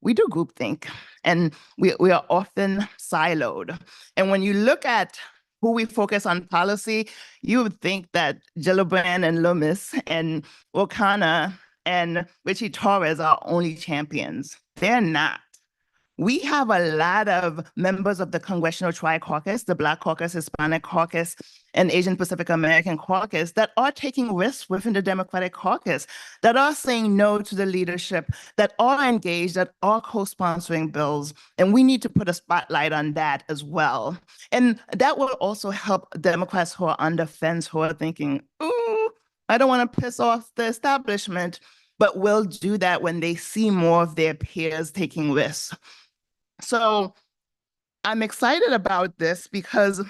we do groupthink, and we are often siloed. And when you look at who we focus on policy, you would think that Gillibrand and Loomis and Wakana and Richie Torres are only champions. They're not. We have a lot of members of the Congressional Tri-Caucus, the Black Caucus, Hispanic Caucus, and Asian Pacific American Caucus that are taking risks within the Democratic Caucus, that are saying no to the leadership, that are engaged, that are co-sponsoring bills. And we need to put a spotlight on that as well. And that will also help Democrats who are on the fence, who are thinking, ooh, I don't want to piss off the establishment, but will do that when they see more of their peers taking risks. So I'm excited about this because,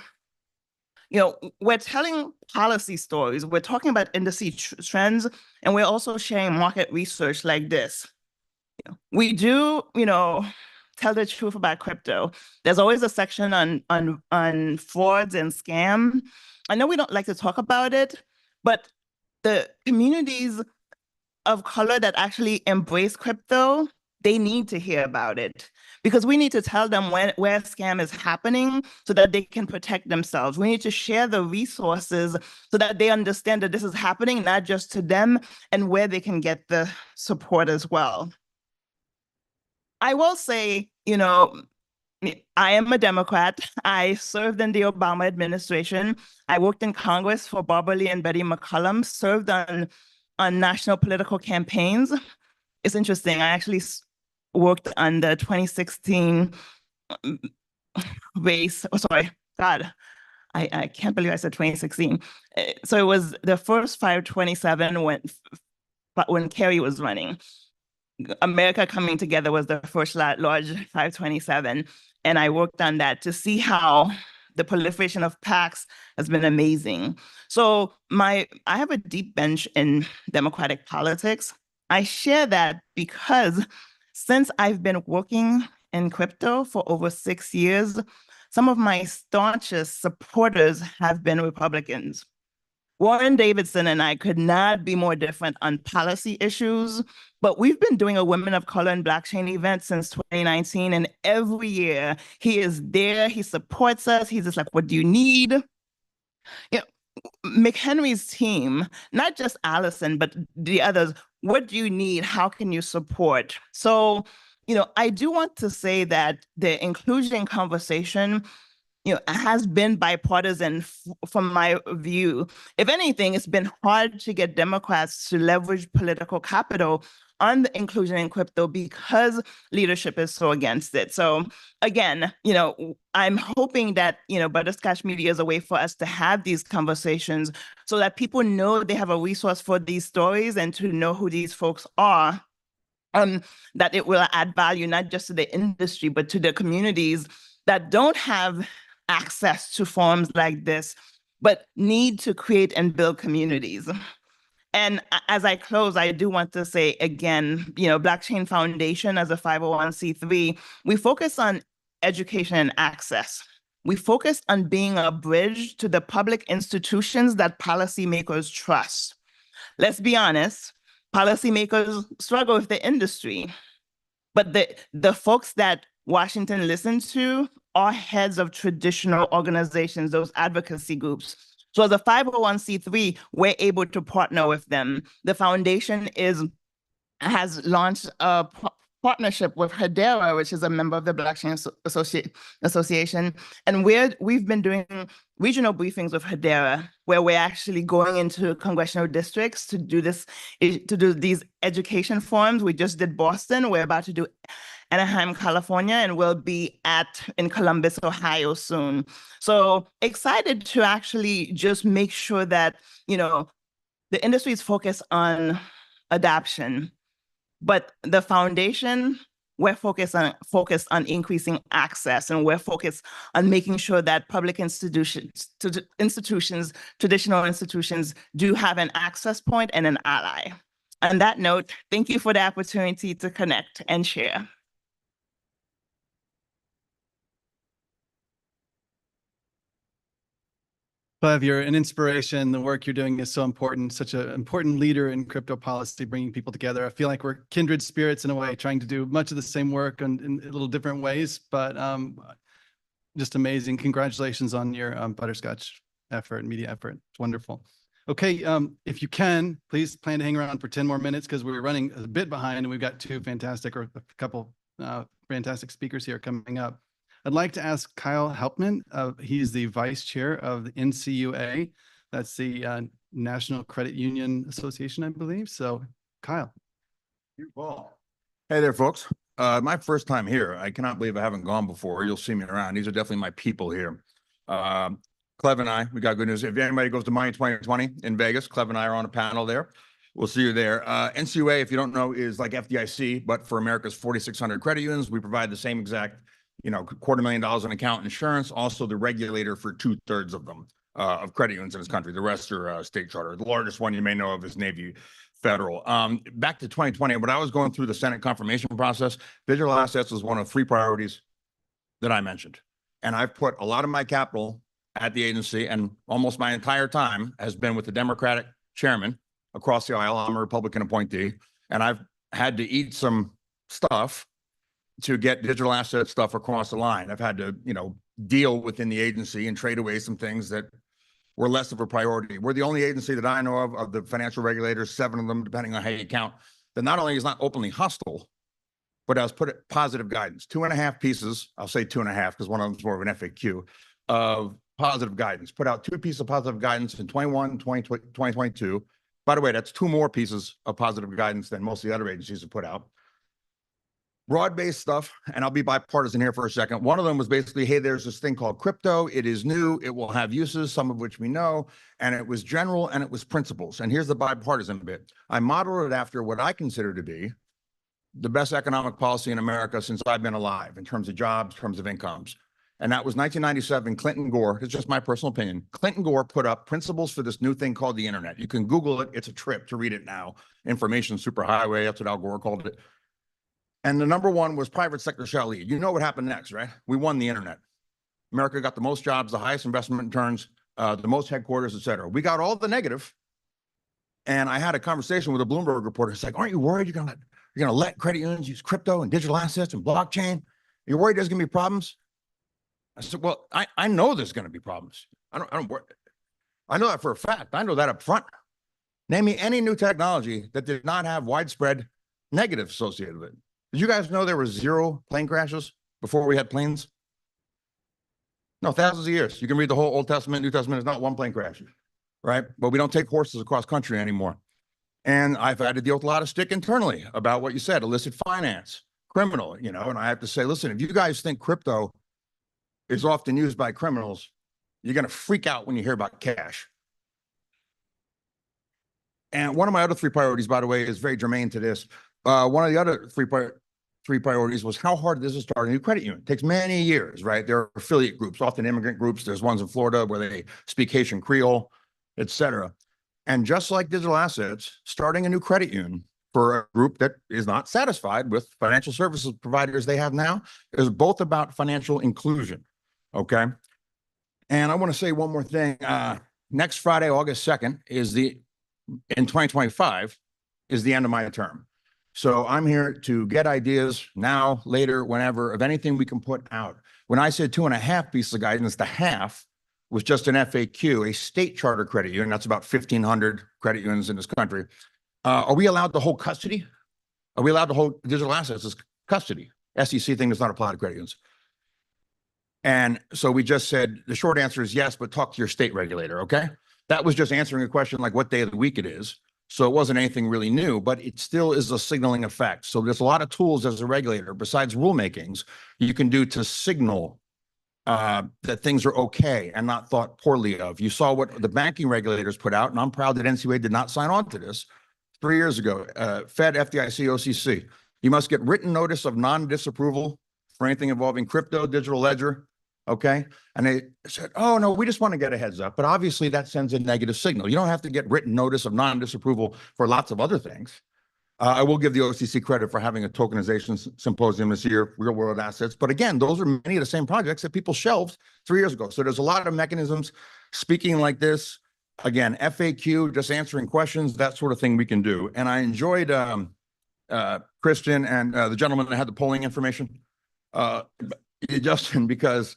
we're telling policy stories, we're talking about industry trends, and we're also sharing market research like this. We do, tell the truth about crypto. There's always a section on frauds and scam. I know we don't like to talk about it, but the communities of color that actually embrace crypto, they need to hear about it, because we need to tell them where scam is happening so that they can protect themselves. We need to share the resources so that they understand that this is happening, not just to them, and where they can get the support as well. I will say, I am a Democrat. I served in the Obama administration. I worked in Congress for Barbara Lee and Betty McCollum, served on national political campaigns. It's interesting. I actually worked on the 2016 race. Oh, sorry, God, I can't believe I said 2016. So it was the first 527 when Kerry was running. America Coming Together was the first large 527. And I worked on that to see how the proliferation of PACs has been amazing. So I have a deep bench in Democratic politics. I share that because since I've been working in crypto for over 6 years, some of my staunchest supporters have been Republicans. Warren Davidson and I could not be more different on policy issues, but we've been doing a Women of Color and Blockchain event since 2019, and every year he is there, he supports us, he's just like, what do you need? McHenry's team, not just Allison, but the others, what do you need? How can you support? So, I do want to say that the inclusion conversation has been bipartisan from my view. If anything, it's been hard to get Democrats to leverage political capital on the inclusion in crypto because leadership is so against it. So again, I'm hoping that, Butterscotch Media is a way for us to have these conversations so that people know they have a resource for these stories and to know who these folks are. That it will add value, not just to the industry, but to the communities that don't have access to forums like this, but need to create and build communities. And as I close, I do want to say again, Blockchain Foundation as a 501c3, we focus on education and access. We focus on being a bridge to the public institutions that policymakers trust. Let's be honest, policymakers struggle with the industry, but the folks that Washington listens to are heads of traditional organizations, those advocacy groups. So as a 501c3, we're able to partner with them. The foundation has launched a partnership with Hedera, which is a member of the Blockchain Association. And we've been doing regional briefings with Hedera, where we're actually going into congressional districts to do these education forums. We just did Boston. We're about to do Anaheim, California, and we'll be in Columbus, Ohio soon. So excited to actually just make sure that, the industry is focused on adoption, but the foundation, we're focused on increasing access, and we're focused on making sure that public institutions, traditional institutions do have an access point and an ally. On that note, thank you for the opportunity to connect and share. Bev, you're an inspiration. The work you're doing is so important, such an important leader in crypto policy, bringing people together. I feel like we're kindred spirits in a way, trying to do much of the same work in little different ways, but just amazing. Congratulations on your butterscotch effort and media effort. It's wonderful. Okay, if you can, please plan to hang around for 10 more minutes because we're running a bit behind and we've got a couple fantastic speakers here coming up. I'd like to ask Kyle Helpman. He's the vice chair of the NCUA. That's the National Credit Union Association, I believe. So, Kyle. Hey there, folks. My first time here. I cannot believe I haven't gone before. You'll see me around. These are definitely my people here. Clev and I, we got good news. If anybody goes to Money 2020 in Vegas, Clev and I are on a panel there. We'll see you there. NCUA, if you don't know, is like FDIC, but for America's 4,600 credit unions. We provide the same exact $250,000 in account insurance, also the regulator for 2/3 of them, of credit unions in this country. The rest are state charter. The largest one you may know of is Navy Federal. Back to 2020, when I was going through the Senate confirmation process, digital assets was one of 3 priorities that I mentioned. And I've put a lot of my capital at the agency, and almost my entire time has been with the Democratic chairman across the aisle. I'm a Republican appointee, and I've had to eat some stuff to get digital asset stuff across the line. I've had to, deal within the agency and trade away some things that were less of a priority. We're the only agency that I know of the financial regulators, 7 of them, depending on how you count, that not only is not openly hostile, but has put positive guidance. 2.5 pieces, I'll say 2.5 because one of them is more of an FAQ, of positive guidance. Put out 2 pieces of positive guidance in 2022. By the way, that's 2 more pieces of positive guidance than most of the other agencies have put out. Broad-based stuff, and I'll be bipartisan here for a second. One of them was basically, hey, there's this thing called crypto. It is new. It will have uses, some of which we know. And it was general and it was principles. And here's the bipartisan bit. I modeled it after what I consider to be the best economic policy in America since I've been alive in terms of jobs, in terms of incomes. And that was 1997, Clinton Gore. It's just my personal opinion. Clinton Gore put up principles for this new thing called the internet. You can Google it. It's a trip to read it now. Information superhighway, that's what Al Gore called it. And the number 1 was private sector shall lead. You know what happened next, right? We won the internet. America got the most jobs, the highest investment returns, the most headquarters, et cetera. We got all the negative. And I had a conversation with a Bloomberg reporter. It's like, aren't you worried you're gonna let credit unions use crypto and digital assets and blockchain? You're worried there's gonna be problems? I said, well, I know there's gonna be problems. I don't worry. I know that for a fact. I know that up front. Name me any new technology that did not have widespread negative associated with it. Did you guys know there were 0 plane crashes before we had planes? No, thousands of years. You can read the whole Old Testament, New Testament. There's not 1 plane crash, right? But we don't take horses across country anymore. And I've had to deal with a lot of stick internally about what you said, illicit finance, criminal, and I have to say, listen, if you guys think crypto is often used by criminals, you're going to freak out when you hear about cash. And one of my other 3 priorities, by the way, is very germane to this. One of the other three priorities was how hard it is to start a new credit union. It takes many years, right? There are affiliate groups, often immigrant groups. There's ones in Florida where they speak Haitian Creole, et cetera. And just like digital assets, starting a new credit union for a group that is not satisfied with financial services providers they have now is both about financial inclusion, okay? And I want to say one more thing. Next Friday, August 2nd, in 2025, is the end of my term. So I'm here to get ideas now, later, whenever, of anything we can put out. When I said 2.5 pieces of guidance, the half was just an FAQ, a state charter credit union. That's about 1,500 credit unions in this country. Are we allowed to hold custody? Are we allowed to hold digital assets custody. SEC thing does not apply to credit unions. And so we just said, the short answer is yes, but talk to your state regulator, okay? That was just answering a question like what day of the week it is. So it wasn't anything really new, but it still is a signaling effect. So there's a lot of tools as a regulator, besides rulemakings, you can do to signal that things are okay and not thought poorly of. You saw what the banking regulators put out, and I'm proud that NCUA did not sign on to this 3 years ago. Fed, FDIC, OCC. You must get written notice of non-disapproval for anything involving crypto, digital ledger. Okay. And they said, oh, no, we just want to get a heads up. But obviously that sends a negative signal. You don't have to get written notice of non-disapproval for lots of other things. I will give the OCC credit for having a tokenization symposium this year, real world assets. But again, those are many of the same projects that people shelved 3 years ago. So there's a lot of mechanisms speaking like this. Again, FAQ, just answering questions, that sort of thing we can do. And I enjoyed Christian and the gentleman that had the polling information, Justin, because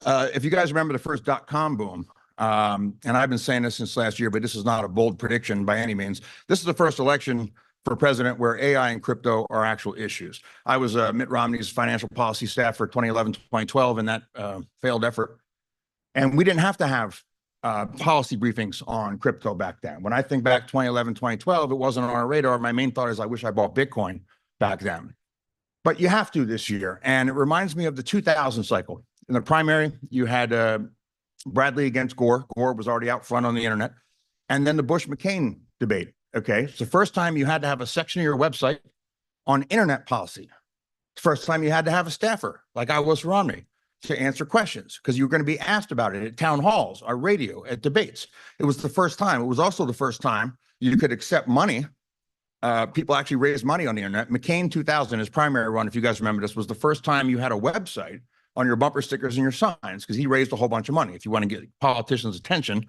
if you guys remember the first .com boom, and I've been saying this since last year, but this is not a bold prediction by any means. This is the first election for president where AI and crypto are actual issues. I was Mitt Romney's financial policy staff for 2011, 2012 in that failed effort. And we didn't have to have policy briefings on crypto back then. When I think back 2011, 2012, it wasn't on our radar. My main thought is I wish I bought Bitcoin back then. But you have to this year. And it reminds me of the 2000 cycle. In the primary, you had Bradley against Gore. Gore was already out front on the internet. And then the Bush-McCain debate. Okay, it's the first time you had to have a section of your website on internet policy. First time you had to have a staffer, like I was Romney, to answer questions because you were going to be asked about it at town halls, or radio, at debates. It was the first time. It was also the first time you could accept money. People actually raised money on the internet. McCain 2000, his primary run, if you guys remember this, was the first time you had a website on your bumper stickers and your signs because he raised a whole bunch of money. If you want to get politicians' attention,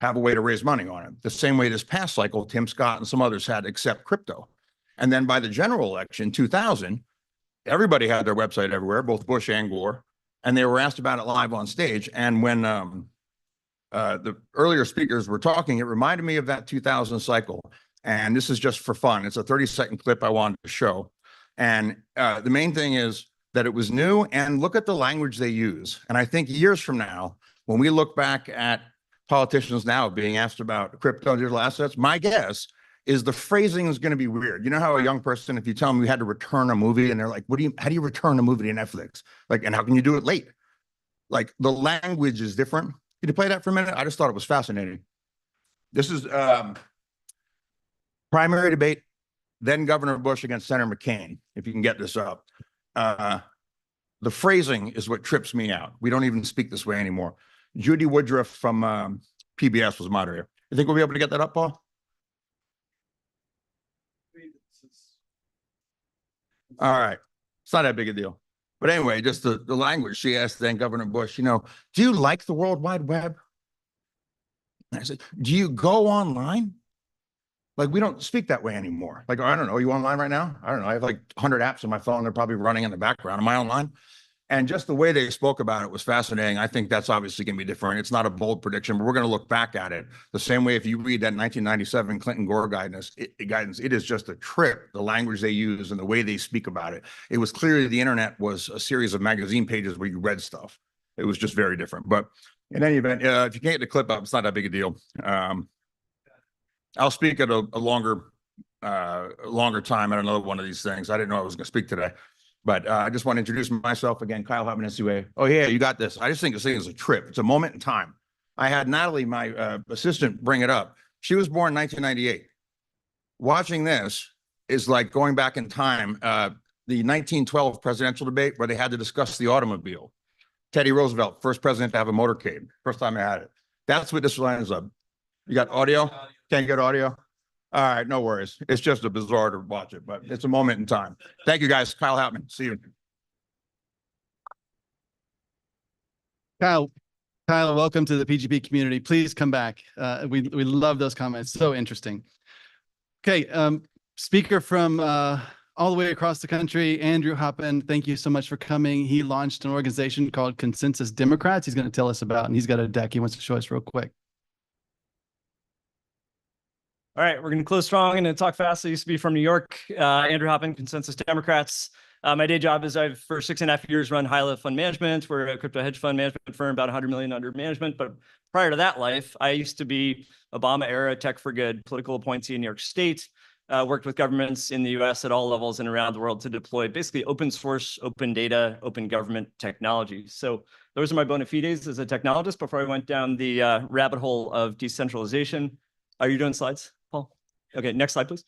have a way to raise money on it. The same way this past cycle, Tim Scott and some others had to accept crypto. And then by the general election, 2000, everybody had their website everywhere, both Bush and Gore, and they were asked about it live on stage. And when the earlier speakers were talking, it reminded me of that 2000 cycle. And this is just for fun. It's a 30-second clip I wanted to show. And the main thing is that it was new, and look at the language they use. And I think years from now, when we look back at politicians now being asked about crypto and digital assets, my guess is the phrasing is going to be weird. You know how a young person, if you tell them you had to return a movie and they're like, how do you return a movie to Netflix? Like, and how can you do it late? Like the language is different. Can you play that for a minute? I just thought it was fascinating. This is primary debate, then Governor Bush against Senator McCain, if you can get this up. The phrasing is what trips me out. We don't even speak this way anymore. Judy Woodruff from PBS was moderator. You think we'll be able to get that up, Paul? All right. It's not that big a deal. But anyway, just the language. She asked then Governor Bush, do you like the World Wide Web? And I said, do you go online? Like, we don't speak that way anymore. Like, I don't know, are you online right now? I don't know. I have like 100 apps on my phone. They're probably running in the background. Am I online? And just the way they spoke about it was fascinating. I think that's obviously going to be different. It's not a bold prediction, but we're going to look back at it the same way. If you read that 1997 Clinton Gore guidance, it is just a trip, the language they use and the way they speak about it. It was clearly the internet was a series of magazine pages where you read stuff. It was just very different. But in any event, if you can't get the clip up, it's not that big a deal. I'll speak at a longer time at another one of these things. I didn't know I was going to speak today. But I just want to introduce myself again, Kyle Hutman, NCUA. Oh, yeah, you got this. I just think this thing is a trip. It's a moment in time. I had Natalie, my assistant, bring it up. She was born in 1998. Watching this is like going back in time, the 1912 presidential debate where they had to discuss the automobile. Teddy Roosevelt, first president to have a motorcade. First time I had it. That's what this line is of. You got audio? Can't get audio? All right, no worries. It's just a bizarre to watch it, but it's a moment in time. Thank you, guys. Kyle Hutman. See you. Kyle, welcome to the PGP community. Please come back. We love those comments. So interesting. Okay, speaker from all the way across the country, Andrew Hutman. Thank you so much for coming. He launched an organization called Consensus Democrats. He's going to tell us about, and he's got a deck he wants to show us real quick. All right, we're going to close strong and talk fast. I used to be from New York. Andrew Hutman, Consensus Democrats. My day job is I've for 6.5 years run High Level Fund Management. We're a crypto hedge fund management firm, about 100 million under management. But prior to that life, I used to be Obama era tech for good political appointee in New York State. Worked with governments in the US at all levels and around the world to deploy basically open source, open data, open government technology. So those are my bona fides as a technologist before I went down the rabbit hole of decentralization. Are you doing slides, Paul? Okay, next slide, please.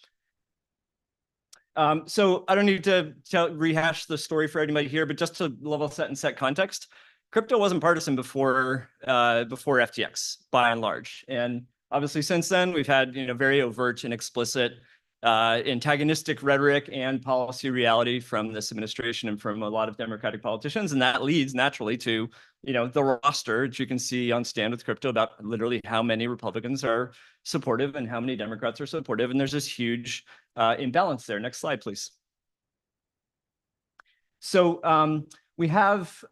So I don't need to rehash the story for anybody here, but just to level set and set context, crypto wasn't partisan before FTX by and large. And obviously since then, we've had very overt and explicit antagonistic rhetoric and policy reality from this administration and from a lot of Democratic politicians. And that leads naturally to, the roster, which you can see on Stand With Crypto, about literally how many Republicans are supportive and how many Democrats are supportive. And there's this huge imbalance there. Next slide, please. So we have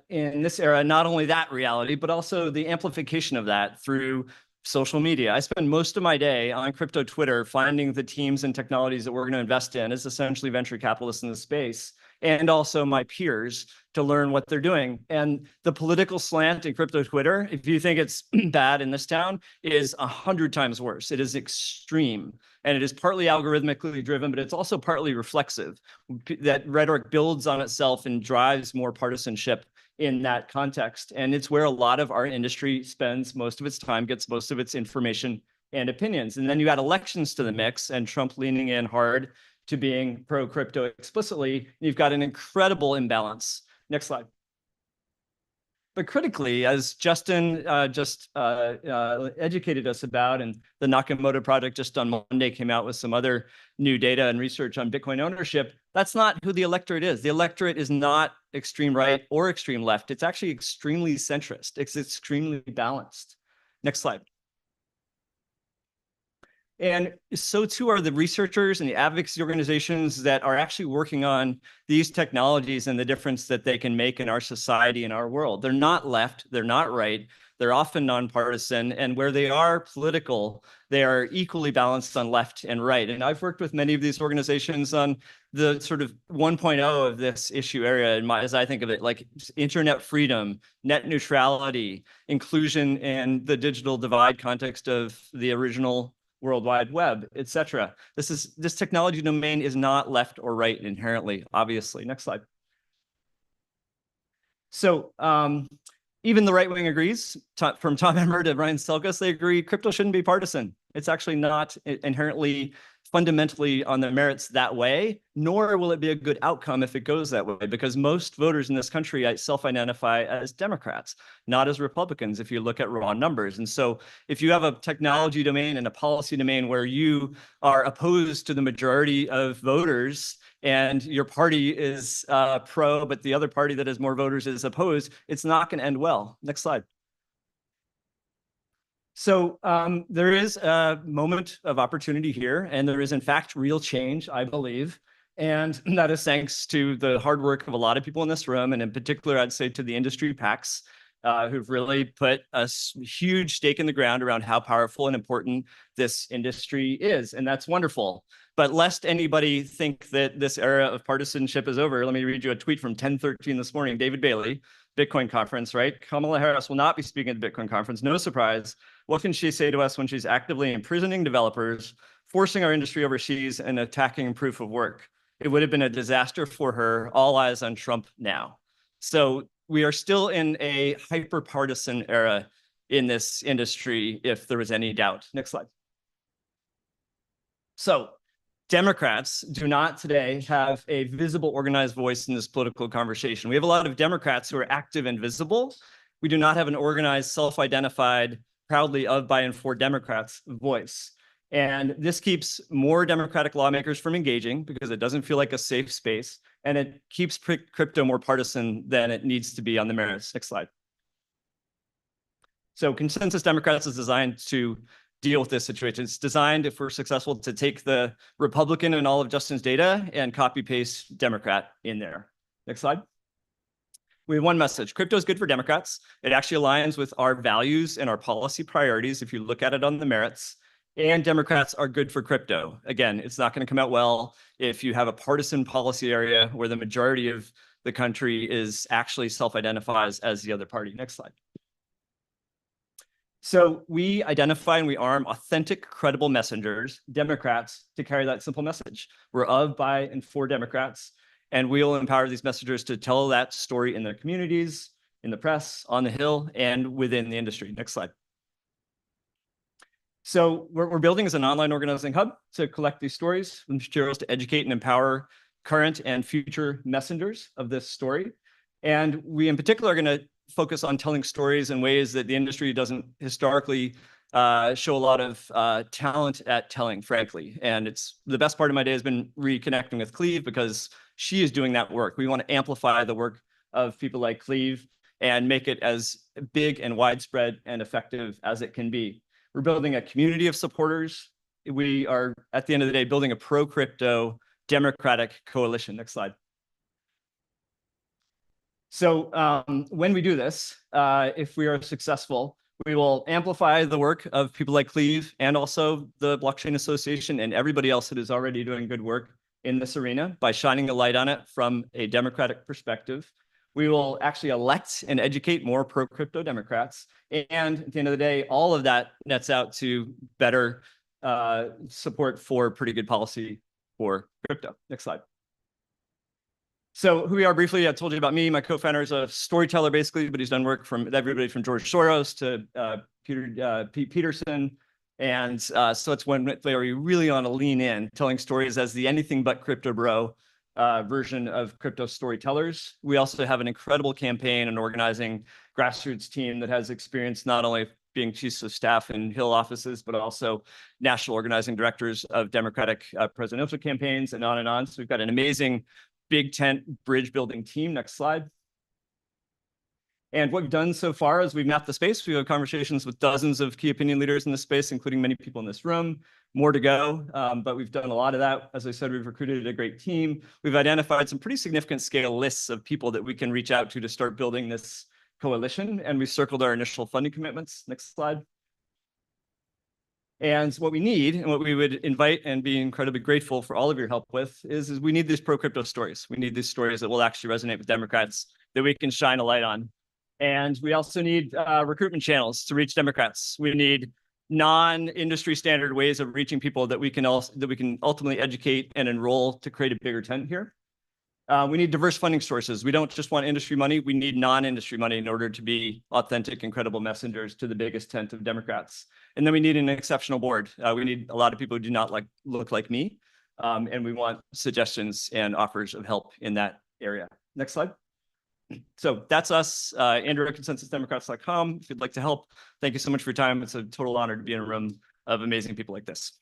in this era, not only that reality, but also the amplification of that through social media. I spend most of my day on crypto Twitter finding the teams and technologies that we're going to invest in as essentially venture capitalists in the space, and also my peers to learn what they're doing. And the political slant in crypto Twitter, if you think it's bad in this town, is 100 times worse. It is extreme. And it is partly algorithmically driven, but it's also partly reflexive. That rhetoric builds on itself and drives more partisanship in that context. And it's where a lot of our industry spends most of its time, gets most of its information and opinions. And then you add elections to the mix and Trump leaning in hard to being pro-crypto explicitly, you've got an incredible imbalance. Next slide. But critically, as Justin just educated us about, and the Nakamoto project just on Monday came out with some other new data and research on Bitcoin ownership, that's not who the electorate is. The electorate is not extreme right or extreme left. It's actually extremely centrist. It's extremely balanced. Next slide. And so too are the researchers and the advocacy organizations that are actually working on these technologies and the difference that they can make in our society and our world. They're not left, they're not right, they're often nonpartisan, and where they are political, they are equally balanced on left and right. And I've worked with many of these organizations on the sort of 1.0 of this issue area, as I think of it, like internet freedom, net neutrality, inclusion, and the digital divide context of the original World Wide Web, et cetera. This technology domain is not left or right inherently, obviously. Next slide. So even the right wing agrees, from Tom Emmer to Ryan Selkis, they agree crypto shouldn't be partisan. It's actually not inherently fundamentally on the merits that way, nor will it be a good outcome if it goes that way, because most voters in this country self-identify as Democrats, not as Republicans, if you look at raw numbers. And so if you have a technology domain and a policy domain where you are opposed to the majority of voters and your party is pro, but the other party that has more voters is opposed, it's not going to end well. Next slide. So there is a moment of opportunity here, and there is, in fact, real change, I believe. And that is thanks to the hard work of a lot of people in this room, and in particular, I'd say to the industry PACs, who've really put a huge stake in the ground around how powerful and important this industry is. And that's wonderful. But lest anybody think that this era of partisanship is over, let me read you a tweet from 10:13 this morning. David Bailey, Bitcoin conference, right? Kamala Harris will not be speaking at the Bitcoin conference. No surprise. What can she say to us when she's actively imprisoning developers, forcing our industry overseas, and attacking proof of work? It would have been a disaster for her. All eyes on Trump now. So we are still in a hyper-partisan era in this industry, if there was any doubt. Next slide. So Democrats do not today have a visible, organized voice in this political conversation. We have a lot of Democrats who are active and visible. We do not have an organized, self-identified, proudly of, by, and for Democrats voice. And this keeps more Democratic lawmakers from engaging because it doesn't feel like a safe space. And it keeps crypto more partisan than it needs to be on the merits. Next slide. So Consensus Democrats is designed to deal with this situation. It's designed, if we're successful, to take the Republican and all of Justin's data and copy paste Democrat in there. Next slide. We have one message. Crypto is good for Democrats. It actually aligns with our values and our policy priorities if you look at it on the merits. and Democrats are good for crypto. Again, it's not going to come out well if you have a partisan policy area where the majority of the country is actually self-identifies as the other party. Next slide. So we identify and we arm authentic, credible messengers, Democrats, to carry that simple message. We're of, by, and for Democrats, and we will empower these messengers to tell that story in their communities, in the press, on the Hill, and within the industry. Next slide. So we're building as an online organizing hub to collect these stories and materials to educate and empower current and future messengers of this story. And we in particular are going to focus on telling stories in ways that the industry doesn't historically show a lot of talent at telling, frankly. And it's the best part of my day has been reconnecting with Cleve because she is doing that work. We want to amplify the work of people like Cleve and make it as big and widespread and effective as it can be. We're building a community of supporters. We are, at the end of the day, building a pro-crypto democratic coalition. Next slide. So when we do this, if we are successful, we will amplify the work of people like Cleve and also the Blockchain Association and everybody else that is already doing good work in this arena by shining a light on it from a democratic perspective. We will actually elect and educate more pro-crypto Democrats. And at the end of the day, all of that nets out to better support for pretty good policy for crypto. Next slide. So who we are briefly, I told you about me. My co-founder is a storyteller, basically, but he's done work from everybody from George Soros to Pete Peterson. And so it's one where we really want to lean in, telling stories as the anything but crypto bro version of crypto storytellers. We also have an incredible campaign and organizing grassroots team that has experience not only being chiefs of staff in Hill offices, but also national organizing directors of Democratic presidential campaigns and on and on. So we've got an amazing big tent bridge building team. Next slide. And what we've done so far is we've mapped the space. We have conversations with dozens of key opinion leaders in this space, including many people in this room. More to go, but we've done a lot of that. As I said, we've recruited a great team. We've identified some pretty significant scale lists of people that we can reach out to start building this coalition. And we've circled our initial funding commitments. Next slide. And what we need and what we would invite and be incredibly grateful for all of your help with is we need these pro-crypto stories. We need these stories that will actually resonate with Democrats that we can shine a light on. And we also need recruitment channels to reach Democrats. We need non-industry standard ways of reaching people that we can ultimately educate and enroll to create a bigger tent here. We need diverse funding sources. We don't just want industry money. We need non-industry money in order to be authentic and credible messengers to the biggest tent of Democrats. And then we need an exceptional board. We need a lot of people who do not look like me. And we want suggestions and offers of help in that area. Next slide. So that's us, Andrew at consensusdemocrats.com. If you'd like to help, thank you so much for your time. It's a total honor to be in a room of amazing people like this.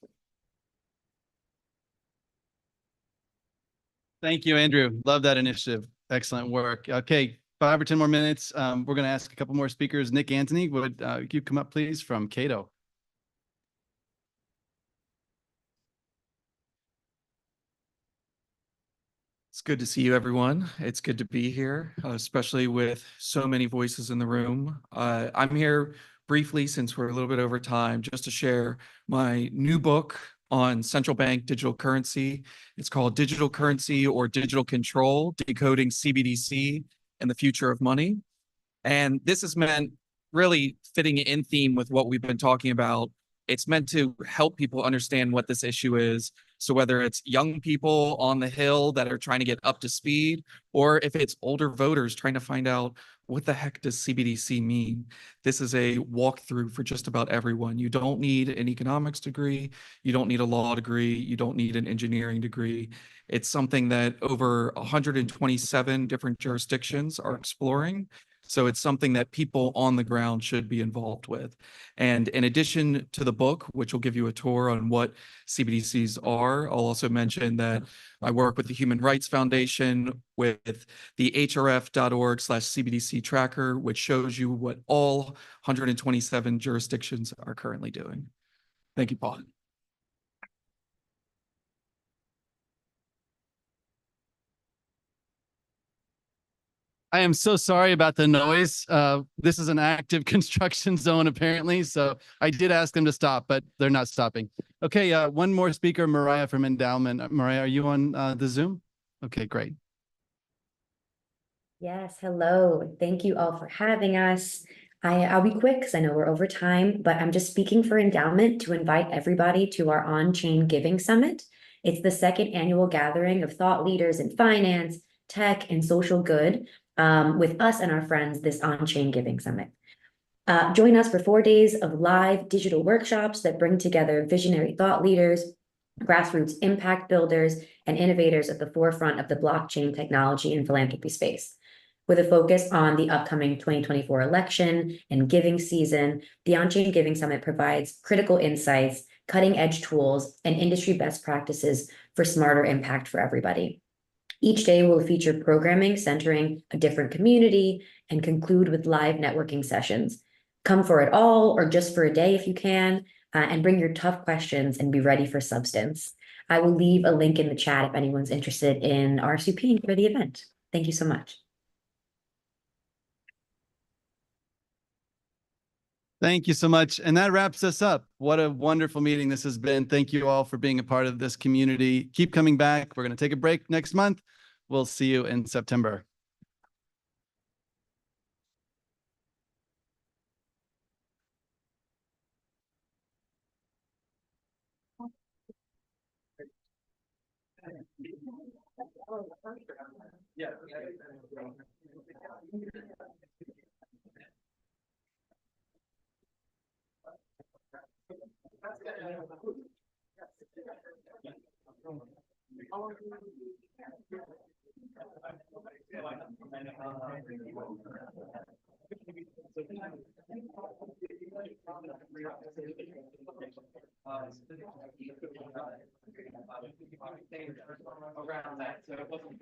Thank you, Andrew. Love that initiative. Excellent work. Okay, 5 or 10 more minutes. We're going to ask a couple more speakers. Nick Antony, would you come up, please, from Cato? It's good to see you, everyone. It's good to be here, especially with so many voices in the room. I'm here briefly, since we're a little bit over time, just to share my new book on central bank digital currency. It's called Digital Currency or Digital Control, Decoding CBDC and the Future of Money. And this is meant really fitting in theme with what we've been talking about. It's meant to help people understand what this issue is. So whether it's young people on the Hill that are trying to get up to speed, or if it's older voters trying to find out what the heck does CBDC mean, this is a walkthrough for just about everyone. You don't need an economics degree. You don't need a law degree. You don't need an engineering degree. It's something that over 127 different jurisdictions are exploring. So it's something that people on the ground should be involved with. And in addition to the book, which will give you a tour on what CBDCs are, I'll also mention that I work with the Human Rights Foundation with the hrf.org/CBDC tracker, which shows you what all 127 jurisdictions are currently doing. Thank you, Paul. I am so sorry about the noise. This is an active construction zone apparently, so I did ask them to stop, but they're not stopping. Okay, one more speaker, Mariah from Endowment. Mariah, are you on the Zoom? Okay, great. Yes, hello. Thank you all for having us. I'll be quick because I know we're over time, but I'm just speaking for Endowment to invite everybody to our On-Chain Giving Summit. It's the second annual gathering of thought leaders in finance, tech, and social good with us and our friends this On-Chain Giving Summit. Join us for 4 days of live digital workshops that bring together visionary thought leaders, grassroots impact builders, and innovators at the forefront of the blockchain technology and philanthropy space. With a focus on the upcoming 2024 election and giving season, the On-Chain Giving Summit provides critical insights, cutting-edge tools, and industry best practices for smarter impact for everybody. Each day will feature programming centering a different community and conclude with live networking sessions. Come for it all or just for a day if you can, and bring your tough questions and be ready for substance. I will leave a link in the chat if anyone's interested in RSVPing for the event. Thank you so much. Thank you so much. And that wraps us up. What a wonderful meeting this has been. Thank you all for being a part of this community. Keep coming back. We're going to take a break next month. We'll see you in September. Around that, so it wasn't.